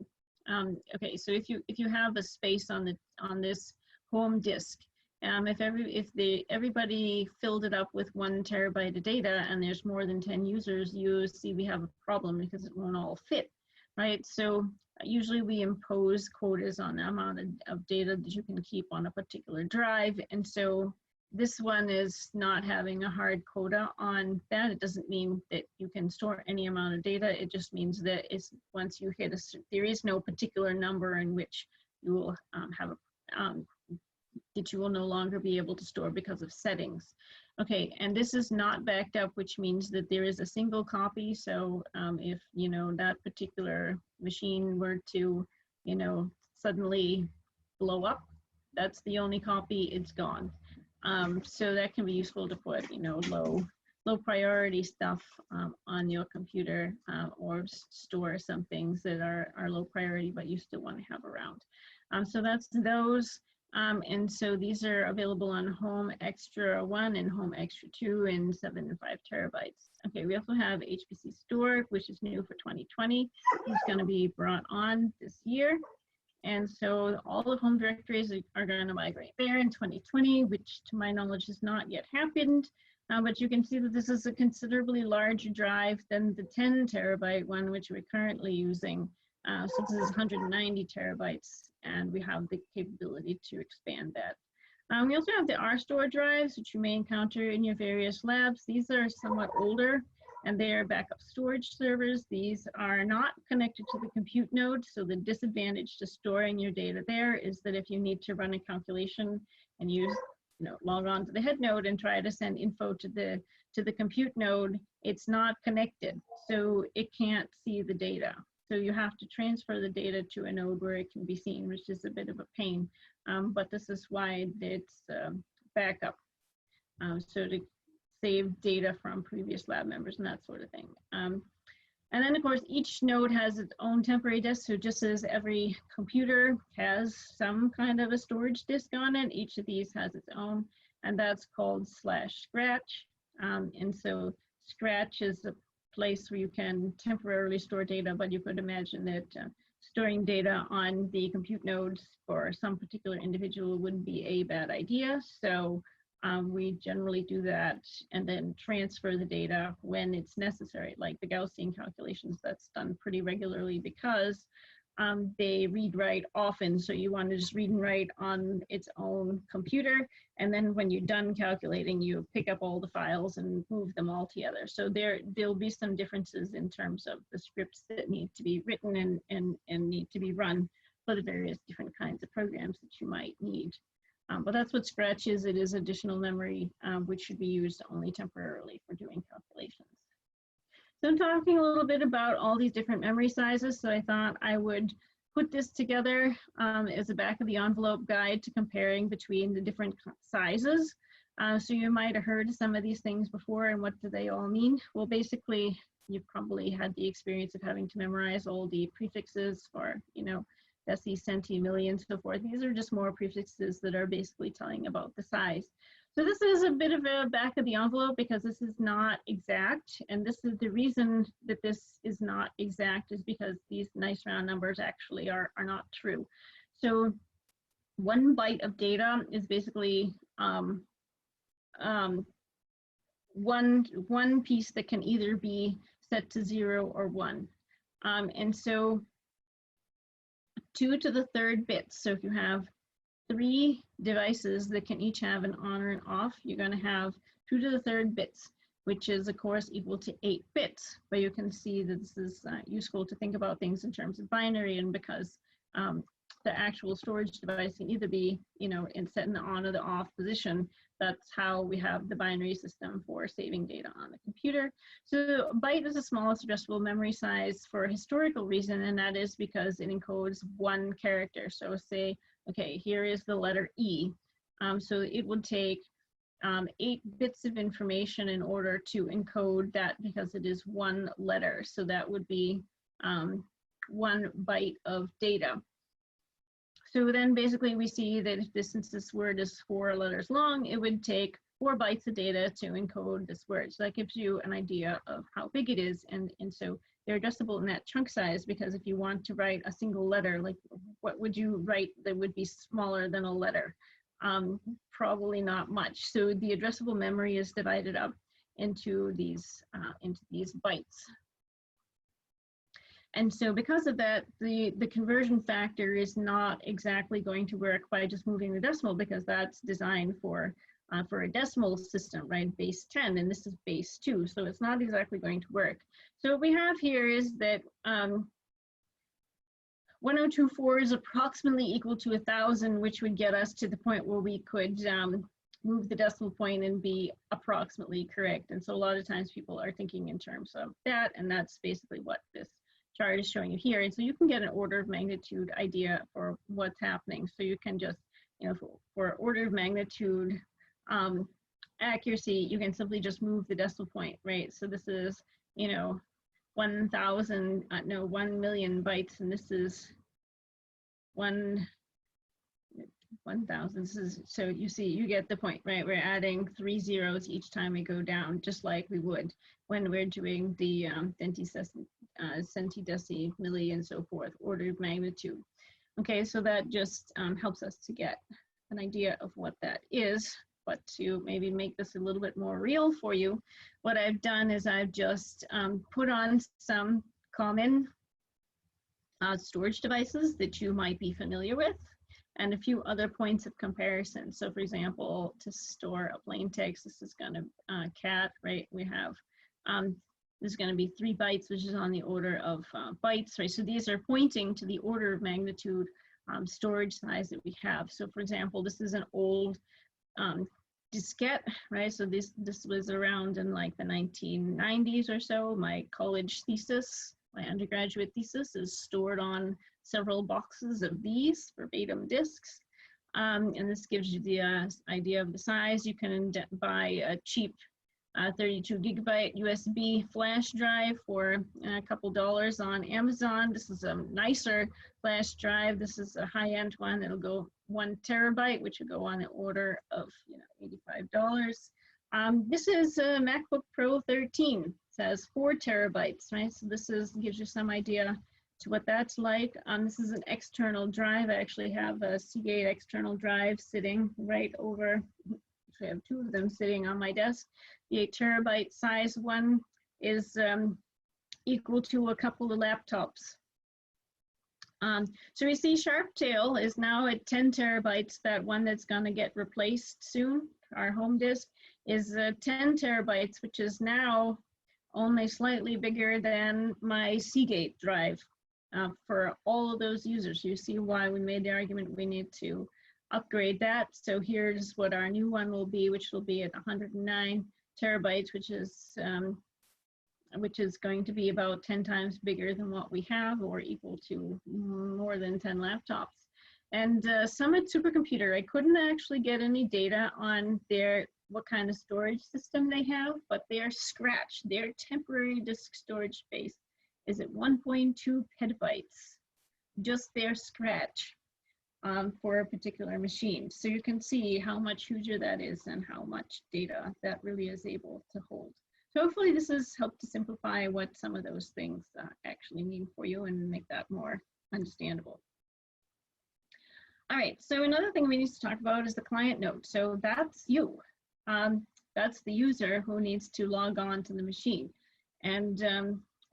okay, so if you have a space on this home disk, if everybody filled it up with 1 terabyte of data and there's more than 10 users, you see we have a problem because it won't all fit, right? So usually we impose quotas on the amount of data that you can keep on a particular drive, and so this one is not having a hard quota on that. It doesn't mean that you can store any amount of data. It just means that it's once you hit there is no particular number in which you will have that you will no longer be able to store because of settings. Okay, and this is not backed up, which means that there is a single copy. So if that particular machine were to suddenly blow up, that's the only copy. It's gone. So that can be useful to put low priority stuff on your computer, or store some things that are low priority but you still want to have around. So that's those. And so these are available on Home Extra 1 and Home Extra 2 in 7 and 5 terabytes. Okay, we also have Hpc Store, which is new for 2020. It's going to be brought on this year. And so all the home directories are going to migrate there in 2020, which to my knowledge has not yet happened. But you can see that this is a considerably larger drive than the 10 terabyte one, which we're currently using. So this is 190 terabytes, and we have the capability to expand that. We also have the RStore drives, which you may encounter in your various labs. These are somewhat older, and they are backup storage servers. These are not connected to the compute node, so the disadvantage to storing your data there is that if you need to run a calculation and use, log on to the head node and try to send info to the compute node, it's not connected, so it can't see the data. So you have to transfer the data to a node where it can be seen, which is a bit of a pain. But this is why it's backup, so to save data from previous lab members and that sort of thing. And then, of course, each node has its own temporary disk. So just as every computer has some kind of a storage disk on it, each of these has its own, and that's called /scratch. And so scratch is a place where you can temporarily store data, but you could imagine that storing data on the compute nodes for some particular individual wouldn't be a bad idea. So we generally do that and then transfer the data when it's necessary, like the Gaussian calculations. That's done pretty regularly because they read-write often. So you want to just read and write on its own computer. And then when you're done calculating, you pick up all the files and move them all together. So there'll be some differences in terms of the scripts that need to be written and need to be run for the various different kinds of programs that you might need. But that's what Scratch is. It is additional memory, which should be used only temporarily for doing calculations. So I'm talking a little bit about all these different memory sizes. So I thought I would put this together as a back of the envelope guide to comparing between the different sizes. So you might have heard some of these things before, and what do they all mean? Well, basically, you've probably had the experience of having to memorize all the prefixes for, deci, centi, milli, and so forth. These are just more prefixes that are basically telling about the size. So this is a bit of a back of the envelope because this is not exact. And this is the reason that this is not exact is because these nice round numbers actually are not true. So 1 byte of data is basically one piece that can either be set to 0 or 1. And so 2 to the 3rd bits. So if you have 3 devices that can each have an on or an off, you're going to have 2 to the 3rd bits, which is of course equal to 8 bits. But you can see that this is useful to think about things in terms of binary, and because the actual storage device can either be, set in the on or the off position. That's how we have the binary system for saving data on the computer. So a byte is the smallest addressable memory size for a historical reason, and that is because it encodes 1 character. So say, okay, here is the letter E. So it would take 8 bits of information in order to encode that because it is 1 letter. So that would be 1 byte of data. So then basically we see that since this word is 4 letters long, it would take 4 bytes of data to encode this word. So that gives you an idea of how big it is. And so they're addressable in that chunk size, because if you want to write a single letter, like what would you write that would be smaller than a letter? Probably not much. So the addressable memory is divided up into these bytes. And so because of that, the conversion factor is not exactly going to work by just moving the decimal, because that's designed for a decimal system, right? Base 10, and this is base 2, so it's not exactly going to work. So what we have here is that 1024 is approximately equal to 1000, which would get us to the point where we could move the decimal point and be approximately correct. And so a lot of times people are thinking in terms of that, and that's basically what this chart is showing you here. And so you can get an order of magnitude idea for what's happening. So you can just, for order of magnitude accuracy, you can simply just move the decimal point, right? So this is, 1 million bytes, and this is 1,000. So you see, you get the point, right? We're adding 3 zeros each time we go down, just like we would when we're doing the centi, deci, milli, and so forth, order of magnitude. Okay, so that just helps us to get an idea of what that is. But to maybe make this a little bit more real for you, what I've done is I've just put on some common storage devices that you might be familiar with. and a few other points of comparison. So for example, to store a plain text, this is going to cat, right? We have, this is going to be 3 bytes, which is on the order of bytes, right? So these are pointing to the order of magnitude storage size that we have. So for example, this is an old diskette, right? So this was around in like the 1990s or so. My college thesis, my undergraduate thesis, is stored on several boxes of these verbatim disks. And this gives you the idea of the size. You can buy a cheap 32 gigabyte USB flash drive for a couple dollars on Amazon. This is a nicer flash drive. This is a high-end one. It'll go 1 terabyte, which will go on the order of $85. This is a MacBook Pro 13. It says 4 terabytes, right? So this gives you some idea to what that's like. This is an external drive. I actually have a Seagate external drive sitting right over. I have 2 of them sitting on my desk. The 8 terabyte size one is equal to a couple of laptops. So we see Sharptail is now at 10 terabytes. That one that's going to get replaced soon, our home disk, is 10 terabytes, which is now only slightly bigger than my Seagate drive for all of those users. You see why we made the argument we need to upgrade that. So here's what our new one will be, which will be at 109 terabytes, which is going to be about 10 times bigger than what we have, or equal to more than 10 laptops. And Summit Supercomputer, I couldn't actually get any data on what kind of storage system they have, but their Scratch, their temporary disk storage space, is at 1.2 petabytes, just their Scratch. For a particular machine. So you can see how much huger that is and how much data that really is able to hold. So hopefully this has helped to simplify what some of those things actually mean for you and make that more understandable. All right, so another thing we need to talk about is the client node. So that's you. That's the user who needs to log on to the machine. And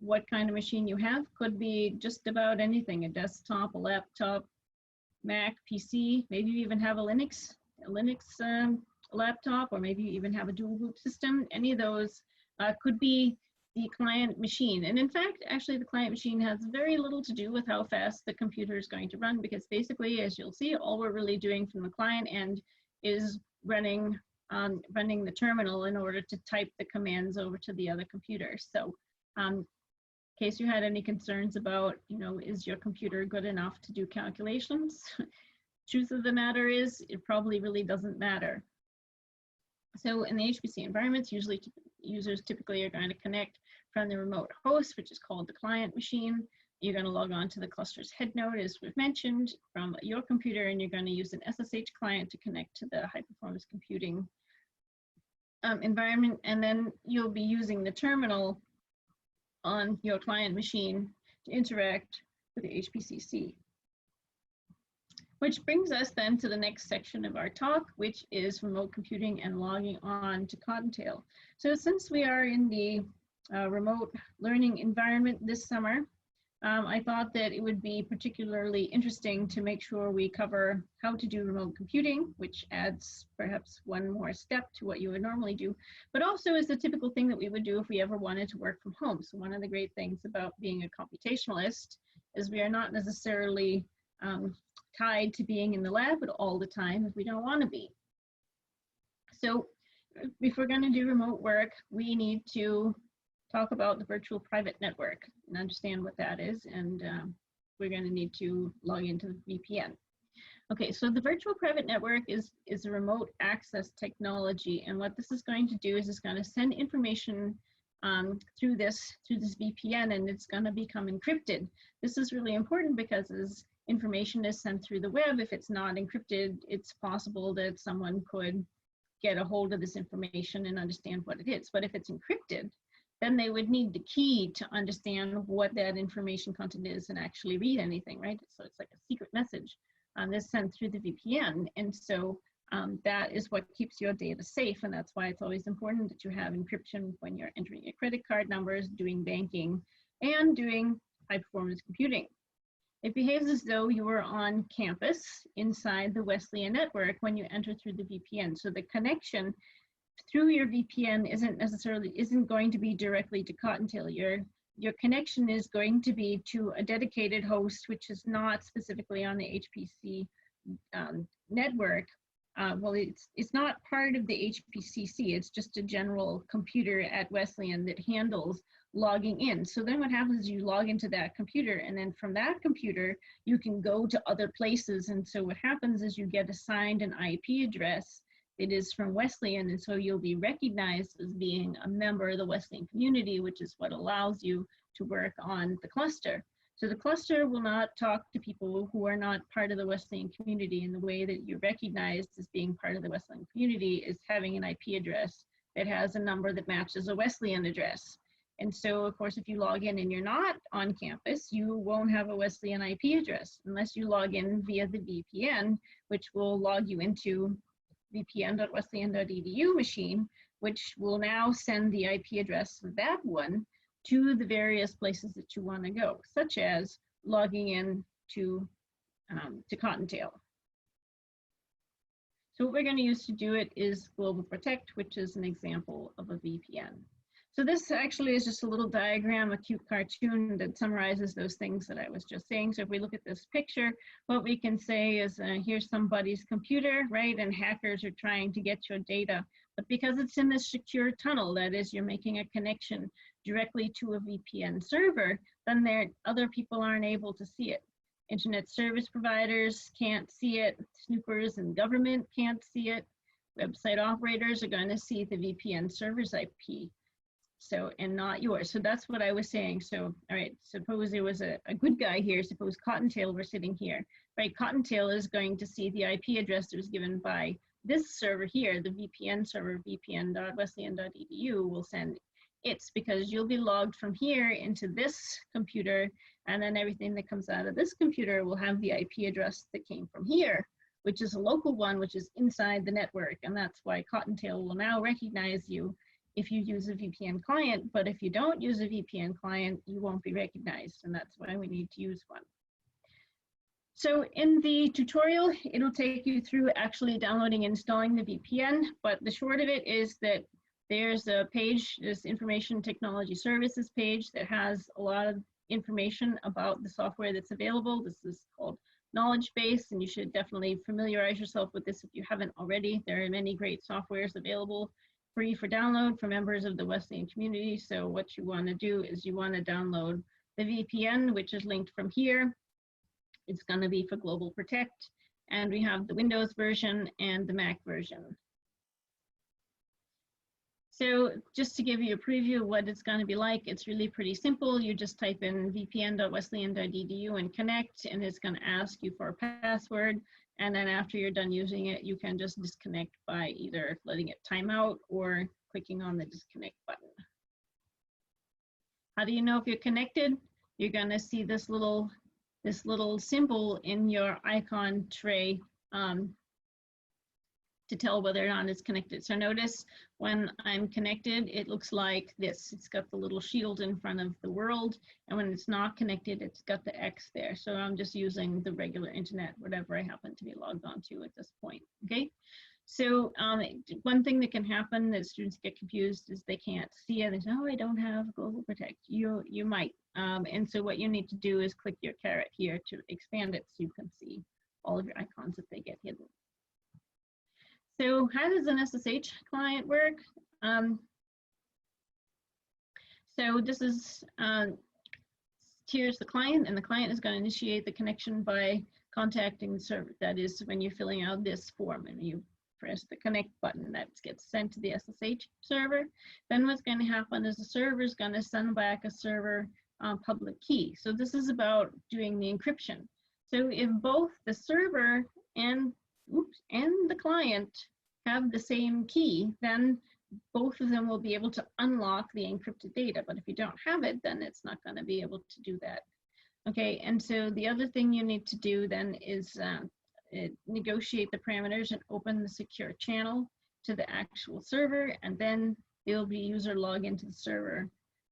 what kind of machine you have could be just about anything, a desktop, a laptop, Mac, PC, maybe you even have a Linux laptop, or maybe you even have a dual boot system. Any of those could be the client machine. And in fact, actually the client machine has very little to do with how fast the computer is going to run, because basically, as you'll see, all we're really doing from the client end is running the terminal in order to type the commands over to the other computer. So in case you had any concerns about, is your computer good enough to do calculations? Truth of the matter is, it probably really doesn't matter. So in the Hpc environments, usually users typically are going to connect from the remote host, which is called the client machine. You're going to log on to the cluster's head node, as we've mentioned, from your computer, and you're going to use an SSH client to connect to the high performance computing environment. And then you'll be using the terminal on your client machine to interact with the Hbcc. Which brings us then to the next section of our talk, which is remote computing and logging on to Cottontail. So since we are in the remote learning environment this summer, I thought that it would be particularly interesting to make sure we cover how to do remote computing, which adds perhaps one more step to what you would normally do, but also is the typical thing that we would do if we ever wanted to work from home. So one of the great things about being a computationalist is we are not necessarily tied to being in the lab all the time if we don't want to be. So if we're going to do remote work, we need to talk about the virtual private network and understand what that is, and we're going to need to log into the VPN. Okay, so the virtual private network is a remote access technology, and what this is going to do is it's going to send information through this VPN, and it's going to become encrypted. This is really important because as information is sent through the web, if it's not encrypted, it's possible that someone could get a hold of this information and understand what it is. But if it's encrypted, then they would need the key to understand what that information content is and actually read anything, right? So it's like a secret message that's sent through the VPN. And so that is what keeps your data safe. And that's why it's always important that you have encryption when you're entering your credit card numbers, doing banking, and doing high performance computing. It behaves as though you were on campus inside the Wesleyan network when you enter through the VPN. So the connection through your VPN isn't going to be directly to Cottontail. Your connection is going to be to a dedicated host, which is not specifically on the Hpc network. Well, it's not part of the Hbcc. It's just a general computer at Wesleyan that handles logging in. So then what happens is you log into that computer, and then from that computer, you can go to other places. And so what happens is you get assigned an IP address that is from Wesleyan, and so you'll be recognized as being a member of the Wesleyan community, which is what allows you to work on the cluster. So the cluster will not talk to people who are not part of the Wesleyan community, and the way that you're recognized as being part of the Wesleyan community is having an IP address that has a number that matches a Wesleyan address. And so, of course, if you log in and you're not on campus, you won't have a Wesleyan IP address unless you log in via the VPN, which will log you into vpn.wesleyan.edu machine, which will now send the IP address of that one to the various places that you want to go, such as logging in to Cottontail. So what we're going to use to do it is Globalprotect, which is an example of a VPN. So this actually is just a little diagram, a cute cartoon that summarizes those things that I was just saying. So if we look at this picture, what we can say is here's somebody's computer, right? And hackers are trying to get your data. But because it's in this secure tunnel, that is, you're making a connection directly to a VPN server, then other people aren't able to see it. Internet service providers can't see it. Snoopers and government can't see it. Website operators are going to see the VPN server's IP. So, and not yours. So that's what I was saying. So, all right, suppose there was a good guy here. Suppose Cottontail were sitting here, right? Cottontail is going to see the IP address that was given by this server here, the VPN server, vpn.wesleyan.edu will send its, because you'll be logged from here into this computer, and then everything that comes out of this computer will have the IP address that came from here, which is a local one, which is inside the network. And that's why Cottontail will now recognize you if you use a VPN client, but if you don't use a VPN client, you won't be recognized, and that's why we need to use one. So in the tutorial, it'll take you through actually downloading and installing the VPN, but the short of it is that there's a page, this Information Technology Services page that has a lot of information about the software that's available. This is called Knowledge Base, and you should definitely familiarize yourself with this if you haven't already. There are many great softwares available free for download for members of the Wesleyan community. So what you want to do is you want to download the VPN, which is linked from here. It's going to be for Globalprotect, and we have the Windows version and the Mac version. So just to give you a preview of what it's going to be like, it's really pretty simple. You just type in vpn.wesleyan.edu and connect, and it's going to ask you for a password. And then after you're done using it, you can just disconnect by either letting it time out or clicking on the disconnect button. How do you know if you're connected? You're going to see this little symbol in your icon tray to tell whether or not it's connected. So notice when I'm connected, it looks like this. It's got the little shield in front of the world, and when it's not connected, it's got the X there. So I'm just using the regular internet, whatever I happen to be logged onto at this point, okay? So one thing that can happen that students get confused is they can't see it. They say, oh, I don't have Globalprotect. You might. And so what you need to do is click your caret here to expand it so you can see all of your icons if they get hidden. So how does an SSH client work? So this is, here's the client, and the client is going to initiate the connection by contacting the server. That is when you're filling out this form and you press the connect button, that gets sent to the SSH server. Then what's going to happen is the server is going to send back a server public key. So this is about doing the encryption. So if both the server and the client have the same key, then both of them will be able to unlock the encrypted data. But if you don't have it, then it's not going to be able to do that. Okay, and so the other thing you need to do then is negotiate the parameters and open the secure channel to the actual server, and then there will be user login to the server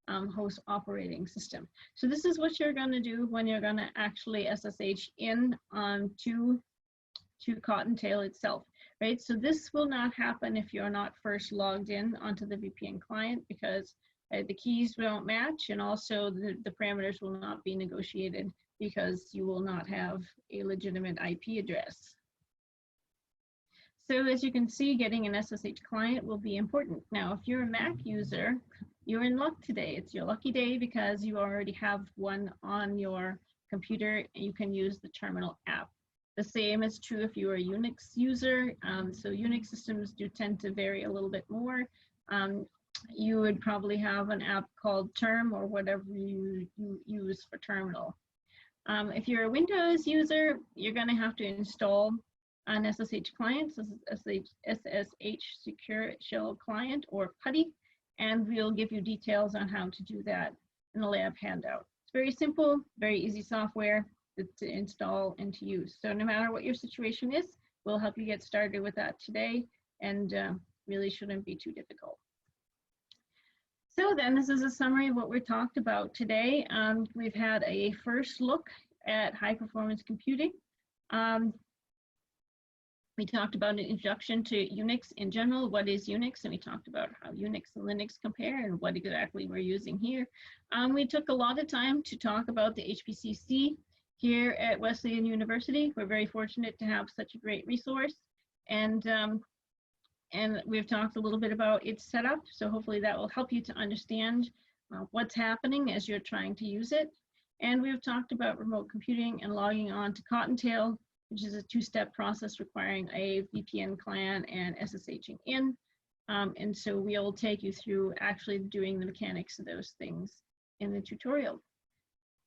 host operating system. So this is what you're going to do when you're going to actually SSH in to Cottontail itself, right? So this will not happen if you're not first logged in onto the VPN client, because the keys won't match, and also the parameters will not be negotiated because you will not have a legitimate IP address. So as you can see, getting an SSH client will be important. Now, if you're a Mac user, you're in luck today. It's your lucky day because you already have one on your computer and you can use the terminal app. The same is true if you're a Unix user. So Unix systems do tend to vary a little bit more. You would probably have an app called Term or whatever you use for terminal. If you're a Windows user, you're going to have to install an SSH client, SSH Secure Shell Client or PuTTY, and we'll give you details on how to do that in the lab handout. It's very simple, very easy software to install and to use. So no matter what your situation is, we'll help you get started with that today, and really shouldn't be too difficult. So then this is a summary of what we talked about today. We've had a first look at high performance computing. We talked about an introduction to Unix in general, what is Unix, and we talked about how Unix and Linux compare and what exactly we're using here. We took a lot of time to talk about the Hbcc here at Wesleyan University. We're very fortunate to have such a great resource, and we've talked a little bit about its setup, so hopefully that will help you to understand what's happening as you're trying to use it. And we've talked about remote computing and logging on to Cottontail, which is a two-step process requiring a VPN client and SSHing in. And so we'll take you through actually doing the mechanics of those things in the tutorial.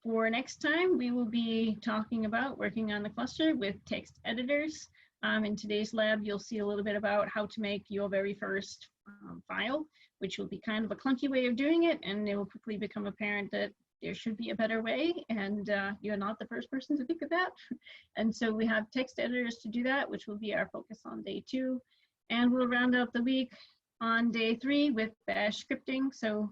For next time, we will be talking about working on the cluster with text editors. In today's lab, you'll see a little bit about how to make your very first file, which will be kind of a clunky way of doing it, and it will quickly become apparent that there should be a better way, and you're not the first person to think of that. And so we have text editors to do that, which will be our focus on day 2. And we'll round out the week on day 3 with bash scripting. So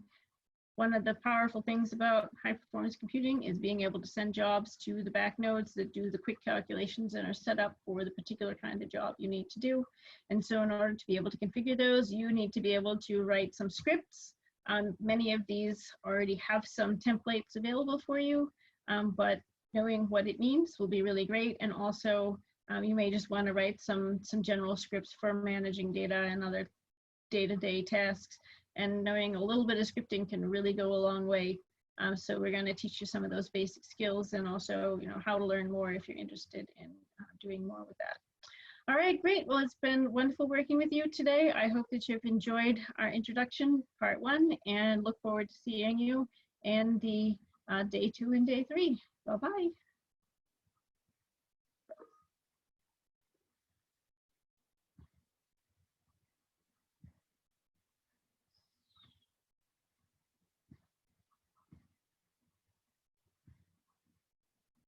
one of the powerful things about high performance computing is being able to send jobs to the back nodes that do the quick calculations and are set up for the particular kind of job you need to do. And so in order to be able to configure those, you need to be able to write some scripts. Many of these already have some templates available for you, but knowing what it means will be really great. And also, you may just want to write some general scripts for managing data and other day-to-day tasks. And knowing a little bit of scripting can really go a long way. So we're going to teach you some of those basic skills, and also, how to learn more if you're interested in doing more with that. All right, great. Well, it's been wonderful working with you today. I hope that you've enjoyed our introduction, part 1, and look forward to seeing you in the day 2 and day 3. Bye-bye.